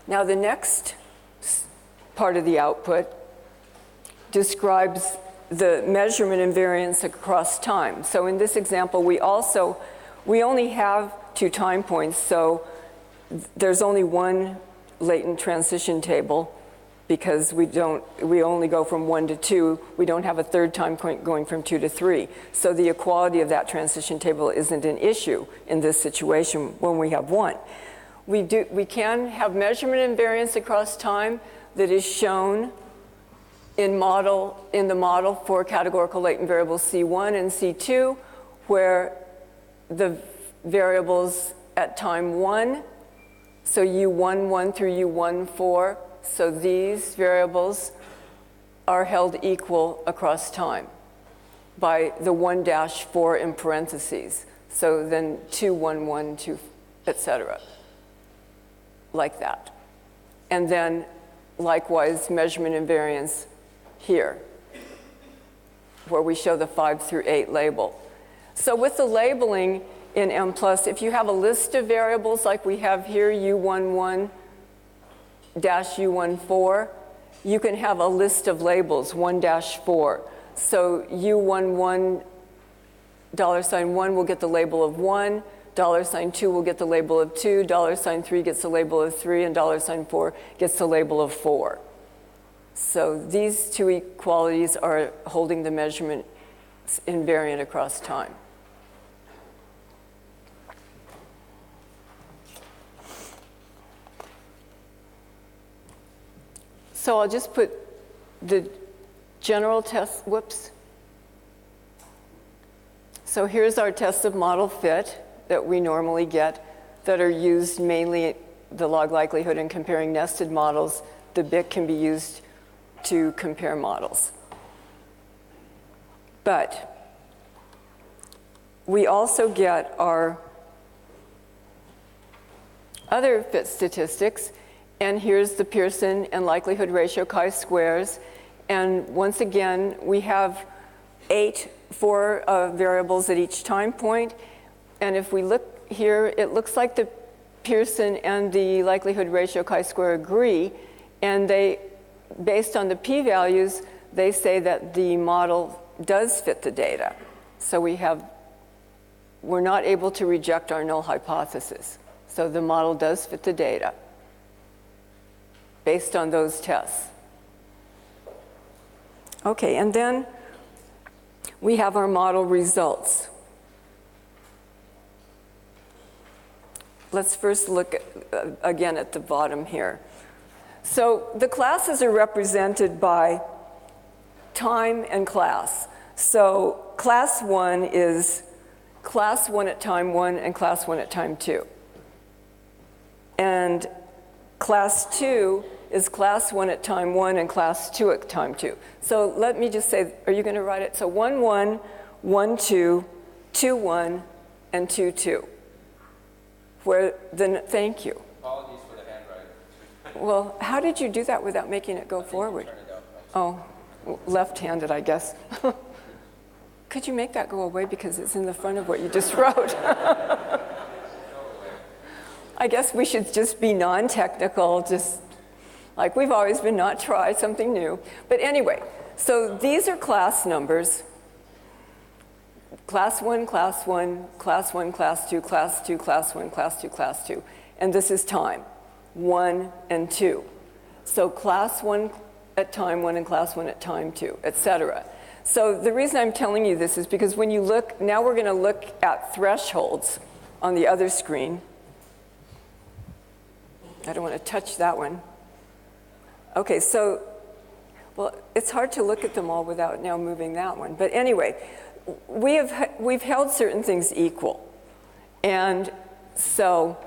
Now, the next part of the output describes the measurement and variance across time. So in this example, we only have 2 time points, so there's only one latent transition table because we only go from 1 to 2. We don't have a third time point going from 2 to 3. So the equality of that transition table isn't an issue in this situation when we have 1. We can have measurement and variance across time that is shown in the model for categorical latent variables C1 and C2, where the variables at time 1, so U11 through U14, so these variables are held equal across time by the 1-4 in parentheses. So then 2, 1, 1, 2, et cetera, like that. And then likewise, measurement and variance here, where we show the 5 through 8 label. So with the labeling in Mplus, if you have a list of variables like we have here, U11-U14, you can have a list of labels, 1-4. So U11 $1 will get the label of 1, $2 will get the label of 2, $3 gets the label of 3, and $4 gets the label of 4. So these 2 equalities are holding the measurement invariant across time. So I'll just put the general test, whoops. So here's our tests of model fit that we normally get that are used mainly the log likelihood in comparing nested models. The BIC can be used to compare models. But we also get our other fit statistics, and here's the Pearson and likelihood ratio chi-squares. And once again, we have 4 variables at each time point. And if we look here, it looks like the Pearson and the likelihood ratio chi-square agree, and they, based on the p-values, they say that the model does fit the data. So we're not able to reject our null hypothesis. So the model does fit the data based on those tests. Okay, and then we have our model results. Let's first look again at the bottom here. So the classes are represented by time and class. So class 1 is class 1 at time 1 and class 1 at time 2. And class 2 is class 1 at time 1 and class 2 at time 2. So let me just say, are you going to write it? So 1, 1, 1, 2, 2, 1, and 2, 2. Thank you. Apologies for the handwriting. Well, how did you do that without making it go forward? Turn it up. Oh, left-handed, I guess. Could you make that go away because it's in the front of what you just wrote? I guess we should just be non-technical, just like we've always been, not try something new. But anyway, so these are class numbers. class 1, class 1, class 1, class 2, class 2, class 1, class 2, class 2. And this is time, 1 and 2. So class 1 at time 1 and class 1 at time 2, et cetera. So the reason I'm telling you this is because when you look, now we're going to look at thresholds on the other screen. I don't want to touch that one. Okay, so, well, it's hard to look at them all without now moving that one. But anyway, we've held certain things equal. And so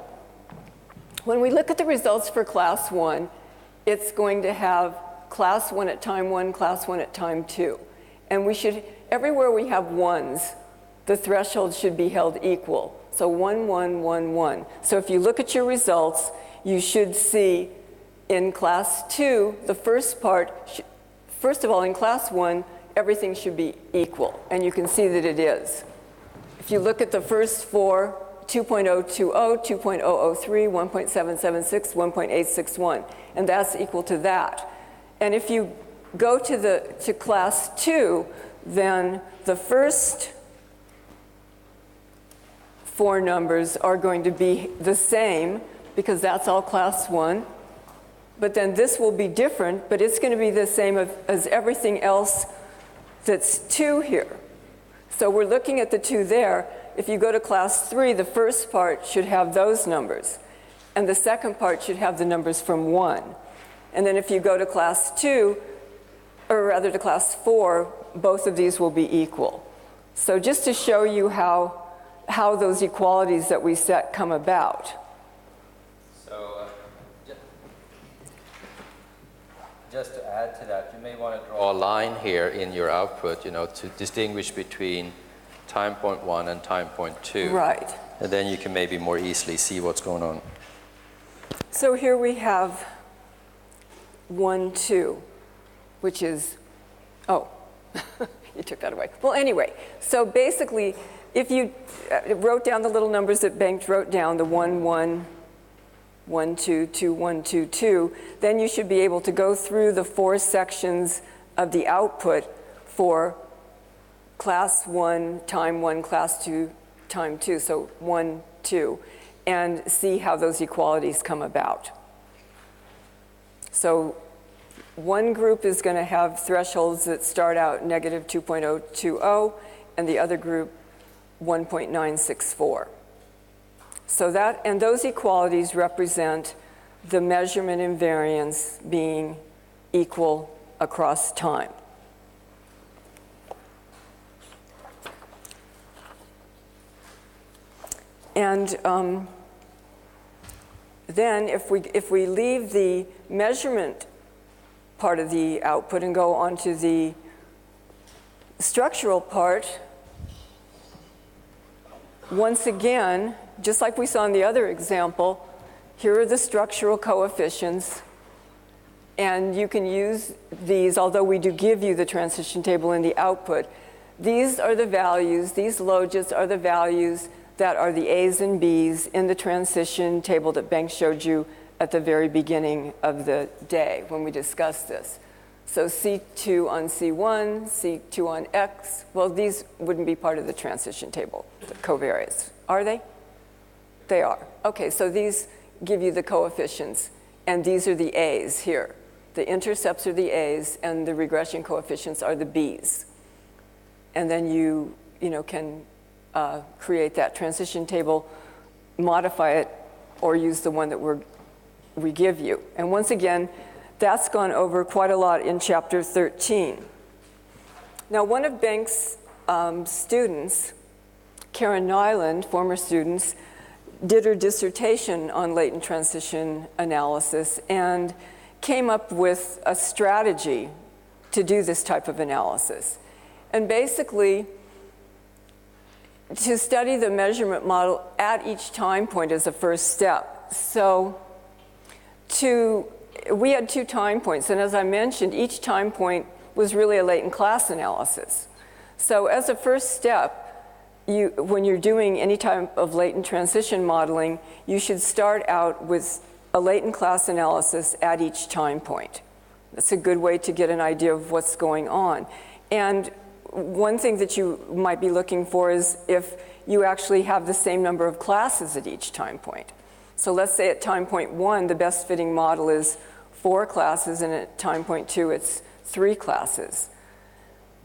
when we look at the results for class 1, it's going to have class 1 at time 1, class 1 at time 2. And we should, everywhere we have 1s, the threshold should be held equal. So 1, 1, 1, 1. So if you look at your results, you should see in class 2, the first part, first of all, in class 1, everything should be equal. And you can see that it is. If you look at the first 4, 2.020, 2.003, 1.776, 1.861, and that's equal to that. And if you go to class 2, then the first 4 numbers are going to be the same because that's all class 1. But then this will be different, but it's going to be the same as everything else that's 2 here. So we're looking at the 2 there. If you go to class 3, the first part should have those numbers. And the second part should have the numbers from 1. And then if you go to class 2, or rather to class 4, both of these will be equal. So just to show you how those equalities that we set come about. So just to add to that, you may want to draw a line here in your output, to distinguish between time point 1 and time point 2. Right. And then you can maybe more easily see what's going on. So here we have 1, 2, which is, oh, you took that away. Well, anyway, so basically, if you wrote down the little numbers that Bengt wrote down, the 1, 1, 1, 2, 2, 1, 2, 2, then you should be able to go through the 4 sections of the output for class 1, time 1, class 2, time 2, so 1, 2, and see how those equalities come about. So one group is going to have thresholds that start out negative 2.020, and the other group 1.964. So that, and those equalities represent the measurement invariance being equal across time. And then if we leave the measurement part of the output and go on to the structural part, once again, just like we saw in the other example, here are the structural coefficients. And you can use these, although we do give you the transition table in the output. These are the values, these logits are the values that are the A's and B's in the transition table that Bengt showed you at the very beginning of the day when we discussed this. So C2 on C1, C2 on X, well, these wouldn't be part of the transition table, the covariates. Are they? They are. Okay, so these give you the coefficients, and these are the A's here. The intercepts are the A's, and the regression coefficients are the B's. And then you can create that transition table, modify it, or use the one that we give you. And once again, that's gone over quite a lot in chapter 13. Now, one of Bengt's students, Karen Nyland, former students, did her dissertation on latent transition analysis and came up with a strategy to do this type of analysis. And basically, to study the measurement model at each time point is a first step. So we had 2 time points, and as I mentioned, each time point was really a latent class analysis. So as a first step, when you're doing any type of latent transition modeling, you should start out with a latent class analysis at each time point. That's a good way to get an idea of what's going on. And one thing that you might be looking for is if you actually have the same number of classes at each time point. So let's say at time point 1, the best fitting model is 4 classes, and at time point 2, it's 3 classes.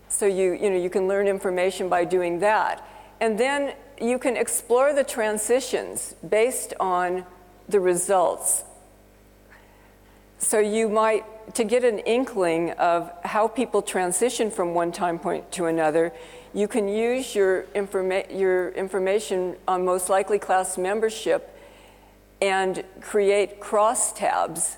So you can learn information by doing that. And then you can explore the transitions based on the results. So you might, to get an inkling of how people transition from one time point to another, you can use your information on most likely class membership and create crosstabs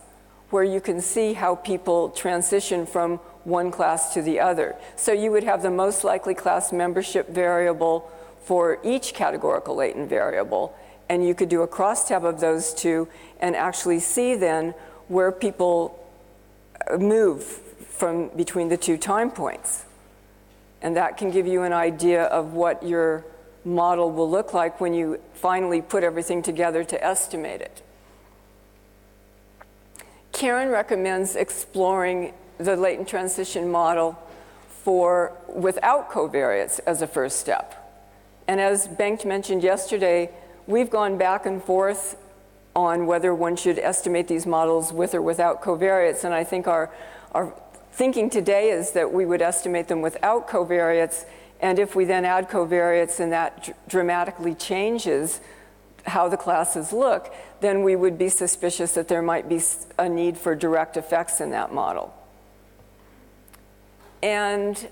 where you can see how people transition from one class to the other. So you would have the most likely class membership variable for each categorical latent variable, and you could do a crosstab of those two and actually see then where people move from between the 2 time points. And that can give you an idea of what your model will look like when you finally put everything together to estimate it. Karen recommends exploring the latent transition model without covariates as a first step. And as Bengt mentioned yesterday, we've gone back and forth on whether one should estimate these models with or without covariates. And I think our thinking today is that we would estimate them without covariates. And if we then add covariates and that dramatically changes how the classes look, then we would be suspicious that there might be a need for direct effects in that model. And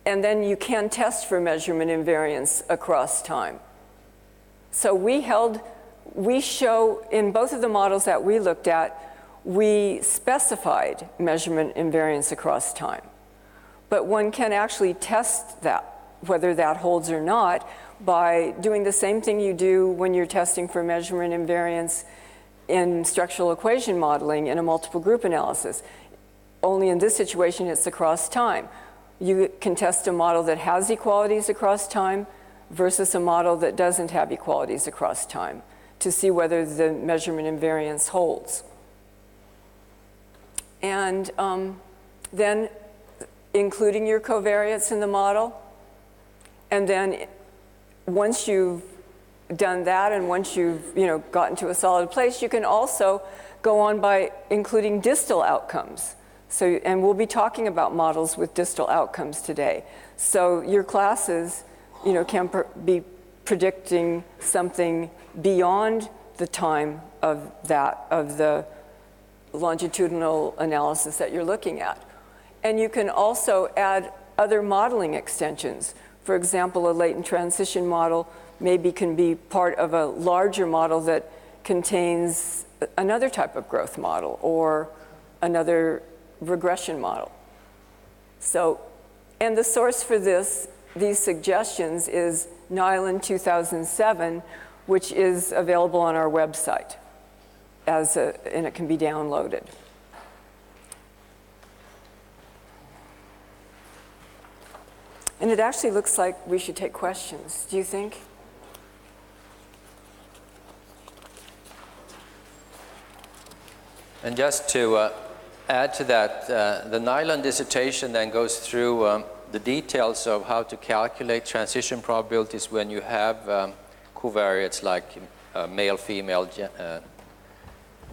then you can test for measurement invariance across time. So we show, in both of the models that we looked at, we specified measurement invariance across time. But one can actually test that, whether that holds or not, by doing the same thing you do when you're testing for measurement invariance in structural equation modeling in a multiple group analysis. Only in this situation, it's across time. You can test a model that has equalities across time versus a model that doesn't have equalities across time to see whether the measurement invariance holds. And then including your covariates in the model. And then once you've done that and once you've gotten to a solid place, you can also go on by including distal outcomes. So, and we'll be talking about models with distal outcomes today. So your classes can be predicting something beyond the time of the longitudinal analysis that you're looking at. And you can also add other modeling extensions. For example, a latent transition model maybe can be part of a larger model that contains another type of growth model or another regression model. So, and the source for these suggestions is Nyland 2007, which is available on our website and it can be downloaded. And it actually looks like we should take questions. Do you think? And just to add to that, the Nyland dissertation then goes through the details of how to calculate transition probabilities when you have covariates like male-female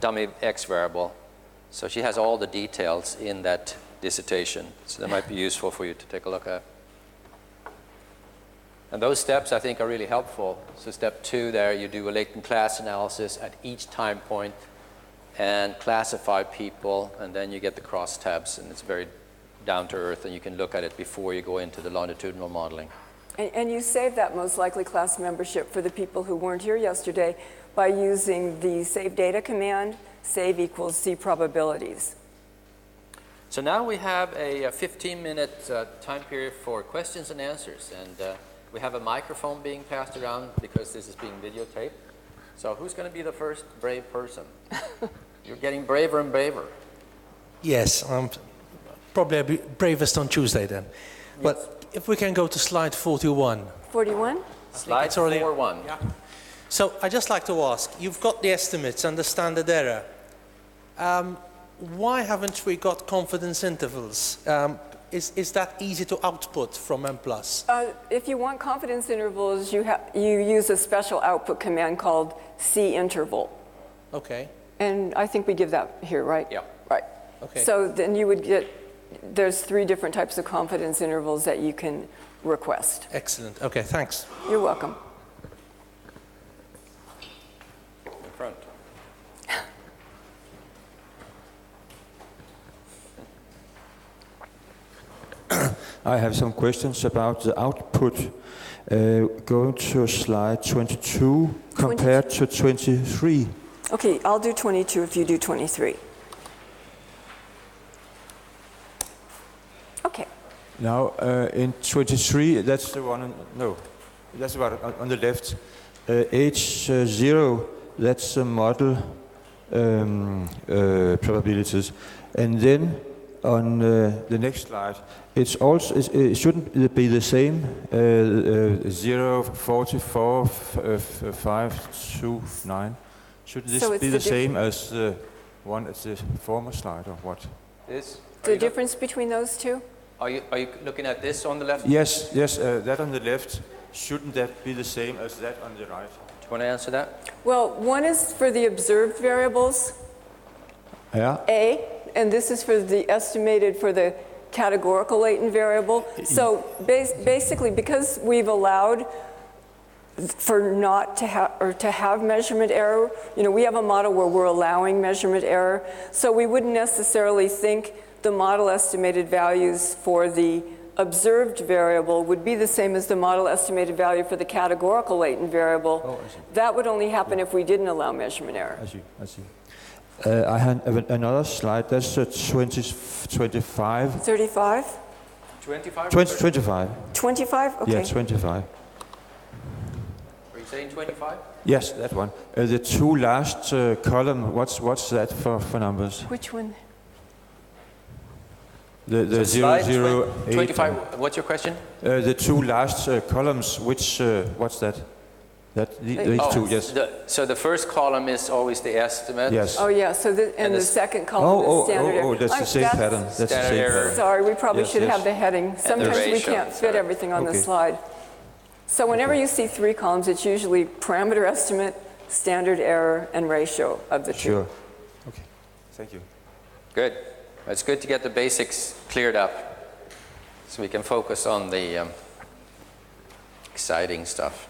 dummy X variable. So she has all the details in that dissertation. So that might be useful for you to take a look at. And those steps, I think, are really helpful. So step 2 there, you do a latent class analysis at each time point and classify people, and then you get the crosstabs, and it's very down to earth, and you can look at it before you go into the longitudinal modeling. And you save that most likely class membership for the people who weren't here yesterday by using the save data command, save equals C probabilities. So now we have a 15-minute time period for questions and answers, and we have a microphone being passed around because this is being videotaped. So who's going to be the first brave person? You're getting braver and braver. Yes, I'm probably I'll be bravest on Tuesday then. Yes. But if we can go to slide 41. 41? Slide 41. Yeah. So I'd just like to ask, you've got the estimates and the standard error. Why haven't we got confidence intervals? Is that easy to output from Mplus? If you want confidence intervals, you use a special output command called cinterval. Okay. And I think we give that here, right? Yeah. Right. Okay. So then you would get, there's 3 different types of confidence intervals that you can request. Excellent. Okay, thanks. You're welcome. In front. I have some questions about the output. Going to slide 22 compared to 23. Okay, I'll do 22 if you do 23. Okay. Now, in 23, that's the one, no, that's about on the left. H0, that's the model probabilities. And then on the next slide, it's also, it shouldn't it be the same, 0, 44, 5, 2, 9. Should this So be the same as the one at the former slide, or what? This? The difference between those two? Are you looking at this on the left? Yes, yes, that on the left, shouldn't that be the same as that on the right? Do you want to answer that? Well, one is for the observed variables, Yeah. A, and this is for the estimated for the categorical latent variable. So basically, because we've allowed for not to have, or to have measurement error, you know, we have a model where we're allowing measurement error, so we wouldn't necessarily think the model estimated values for the observed variable would be the same as the model estimated value for the categorical latent variable. Oh, I see. That would only happen if we didn't allow measurement error. I see, I see. I have another slide, that's 25. 35? 25? 25. 25? Okay. Yeah, 25. Are you saying 25? Yes, that one. The 2 last column, what's that for numbers? Which one? The So 0, slide 0, 8. 25, what's your question? The 2 last columns, which, what's that? These two, yes. So the first column is always the estimate. Yes. Oh, yeah, so and And the the second column is standard error. That's the same pattern. That's the Standard same error. pattern. Sorry, we probably Yes, should yes. have the heading. Sometimes we ratio, can't fit sorry. everything on the Okay. slide. So whenever you see 3 columns, it's usually parameter estimate, standard error, and ratio of the 2. Sure. Okay. Thank you. Good. It's good to get the basics cleared up so we can focus on the exciting stuff.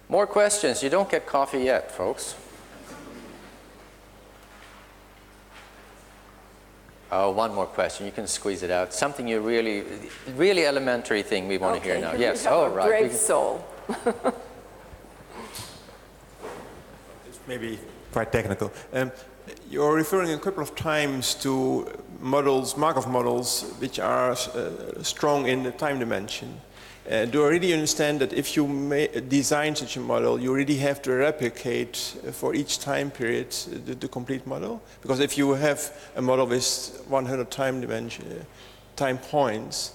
More questions? You don't get coffee yet, folks. Oh, one more question. You can squeeze it out. Something you really elementary thing we want to hear now. Yes. Oh, right. Brave soul. It's maybe quite technical. You're referring a couple of times to models, Markov models, which are strong in the time dimension. Do I really understand that if you design such a model, you really have to replicate for each time period the complete model? Because if you have a model with 100 time points,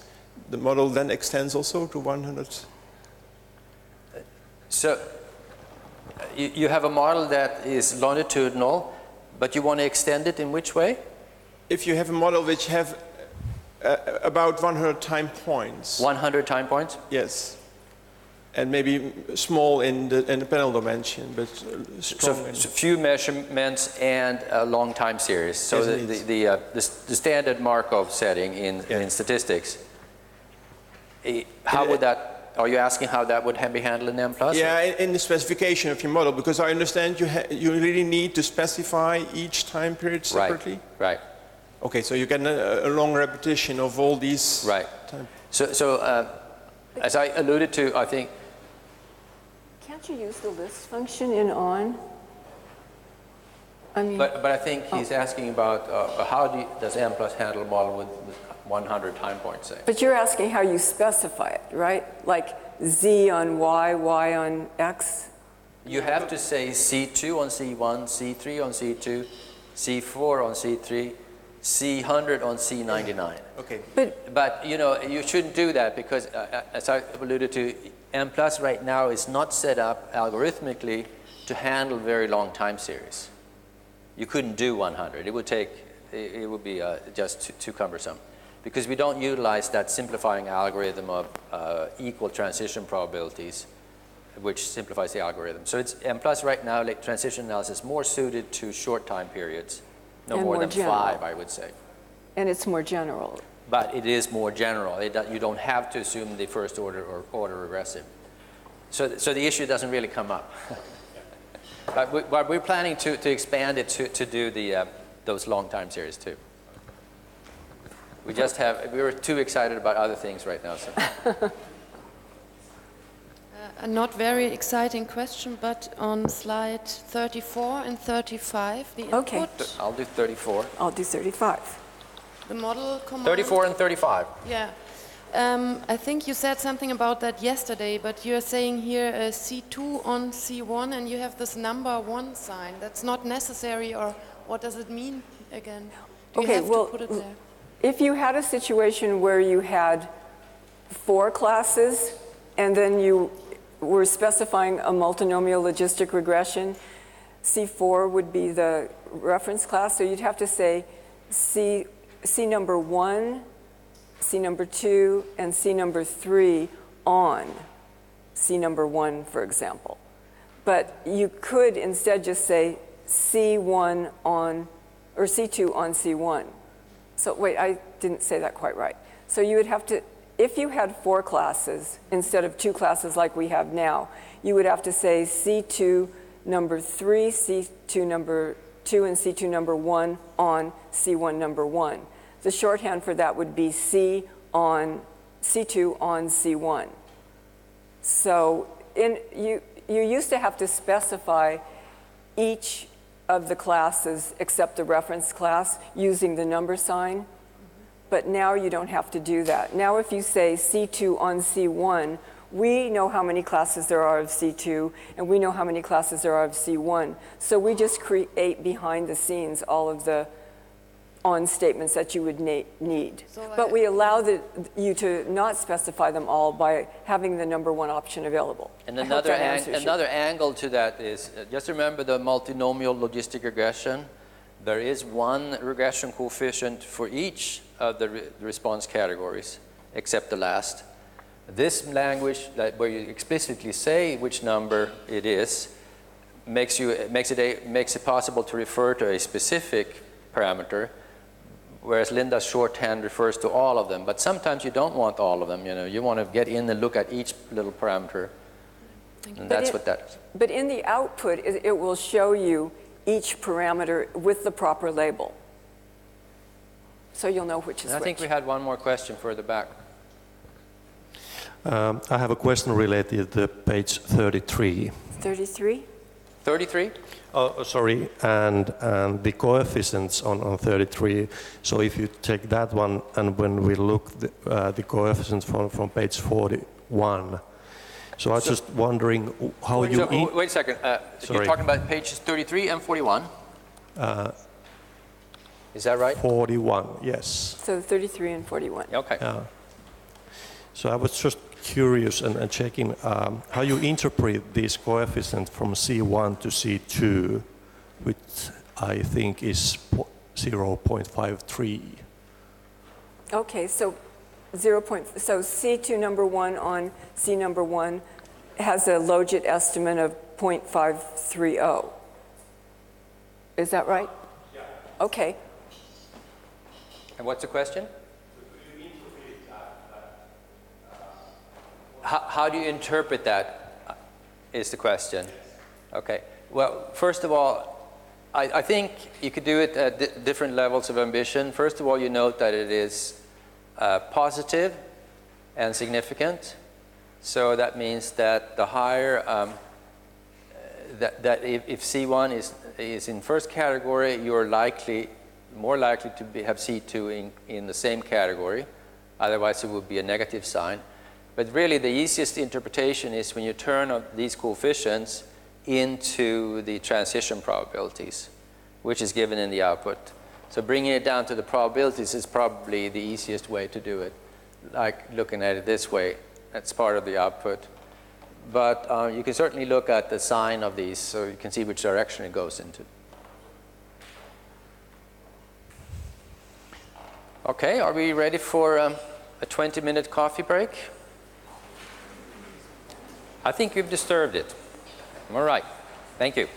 the model then extends also to 100? So you have a model that is longitudinal, but you want to extend it in which way? If you have a model which have about 100 time points. 100 time points? Yes. And maybe small in the panel dimension, but strong. So few measurements and a long time series. So Yes, the standard Markov setting in statistics. How would that, are you asking how that would be handled in Mplus? Yeah, in the specification of your model, because I understand you really need to specify each time period separately. Right. Okay, so you get a long repetition of all these. Right. So as I alluded to, I think. Can't you use the list function in on? I mean, But I think he's asking about how does Mplus handle a model with 100 time points, say? but you're asking how you specify it, right? Like Z on Y, Y on X? You have to say C2 on C1, C3 on C2, C4 on C3, C100 on C99. Okay. But you know, you shouldn't do that because, as I alluded to, Mplus right now is not set up algorithmically to handle very long time series. You couldn't do 100. It would be just too cumbersome. because we don't utilize that simplifying algorithm of equal transition probabilities, which simplifies the algorithm. So it's Mplus right now, like transition analysis, more suited to short time periods, no And more more than general. 5, I would say. And it's more general. But it is more general. You don't have to assume the first order or autoregressive. So the issue doesn't really come up. But we're planning to expand it to do those long time series too. We were too excited about other things right now. So. A not very exciting question, but on slide 34 and 35, the Okay. input, I'll do 34. I'll do 35. the model command. 34 and 35. Yeah. I think you said something about that yesterday, but you're saying here C2 on C1 and you have this number 1 sign. That's not necessary, or what does it mean again? Do you Okay, have well, to put it there? if you had a situation where you had 4 classes and then you were specifying a multinomial logistic regression, C4 would be the reference class, so you'd have to say C number 1, C number 2, and C number 3 on C number 1, for example. But you could instead just say C1 on, or C2 on C1. So wait, I didn't say that quite right. So you would have to, if you had 4 classes instead of 2 classes like we have now, you would have to say C2 number 3, C2 number 2, and C2 number 1 on C1 number 1. The shorthand for that would be C2 on C1. So you used to have to specify each of the classes except the reference class using the number sign, but now you don't have to do that. Now if you say C2 on C1, we know how many classes there are of C2, and we know how many classes there are of C1. So we just create behind the scenes all of the on statements that you would need. So but we allow you to not specify them all by having the number 1 option available. And I hope another, that answers you. another angle to that is, just remember the multinomial logistic regression. There is one regression coefficient for each of the response categories, except the last. This language, where you explicitly say which number it is, makes it possible to refer to a specific parameter, whereas Linda's shorthand refers to all of them. But sometimes you don't want all of them. You want to get in and look at each little parameter, and that's what that is. But in the output, it will show you each parameter with the proper label. So you'll know which is And I which. think we had one more question further back. I have a question related to page 33. 33? 33? Oh, sorry, and the coefficients on 33. So if you take that one, and when we look the coefficients from page 41, so I was just wondering how Wait a second. You're Sorry. talking about pages 33 and 41? Is that right? 41, yes. So 33 and 41. Okay. So I was just curious and checking how you interpret these coefficients from C1 to C2, which I think is 0.53. Okay, so so C2 number 1 on C number 1 has a logit estimate of 0.530. Is that right? Yeah. Okay. And what's the question? How do you interpret that, is the question. Okay. Well, first of all, I think you could do it at different levels of ambition. First of all, you note that it is positive and significant. So that means that the higher, that if C1 is in first category, you're more likely to have C2 in the same category. Otherwise, it would be a negative sign. But really, the easiest interpretation is when you turn these coefficients into the transition probabilities, which is given in the output. So bringing it down to the probabilities is probably the easiest way to do it, like looking at it this way. That's part of the output. But you can certainly look at the sign of these so you can see which direction it goes into. Okay, are we ready for a 20-minute coffee break? I think you've disturbed it. All right, thank you.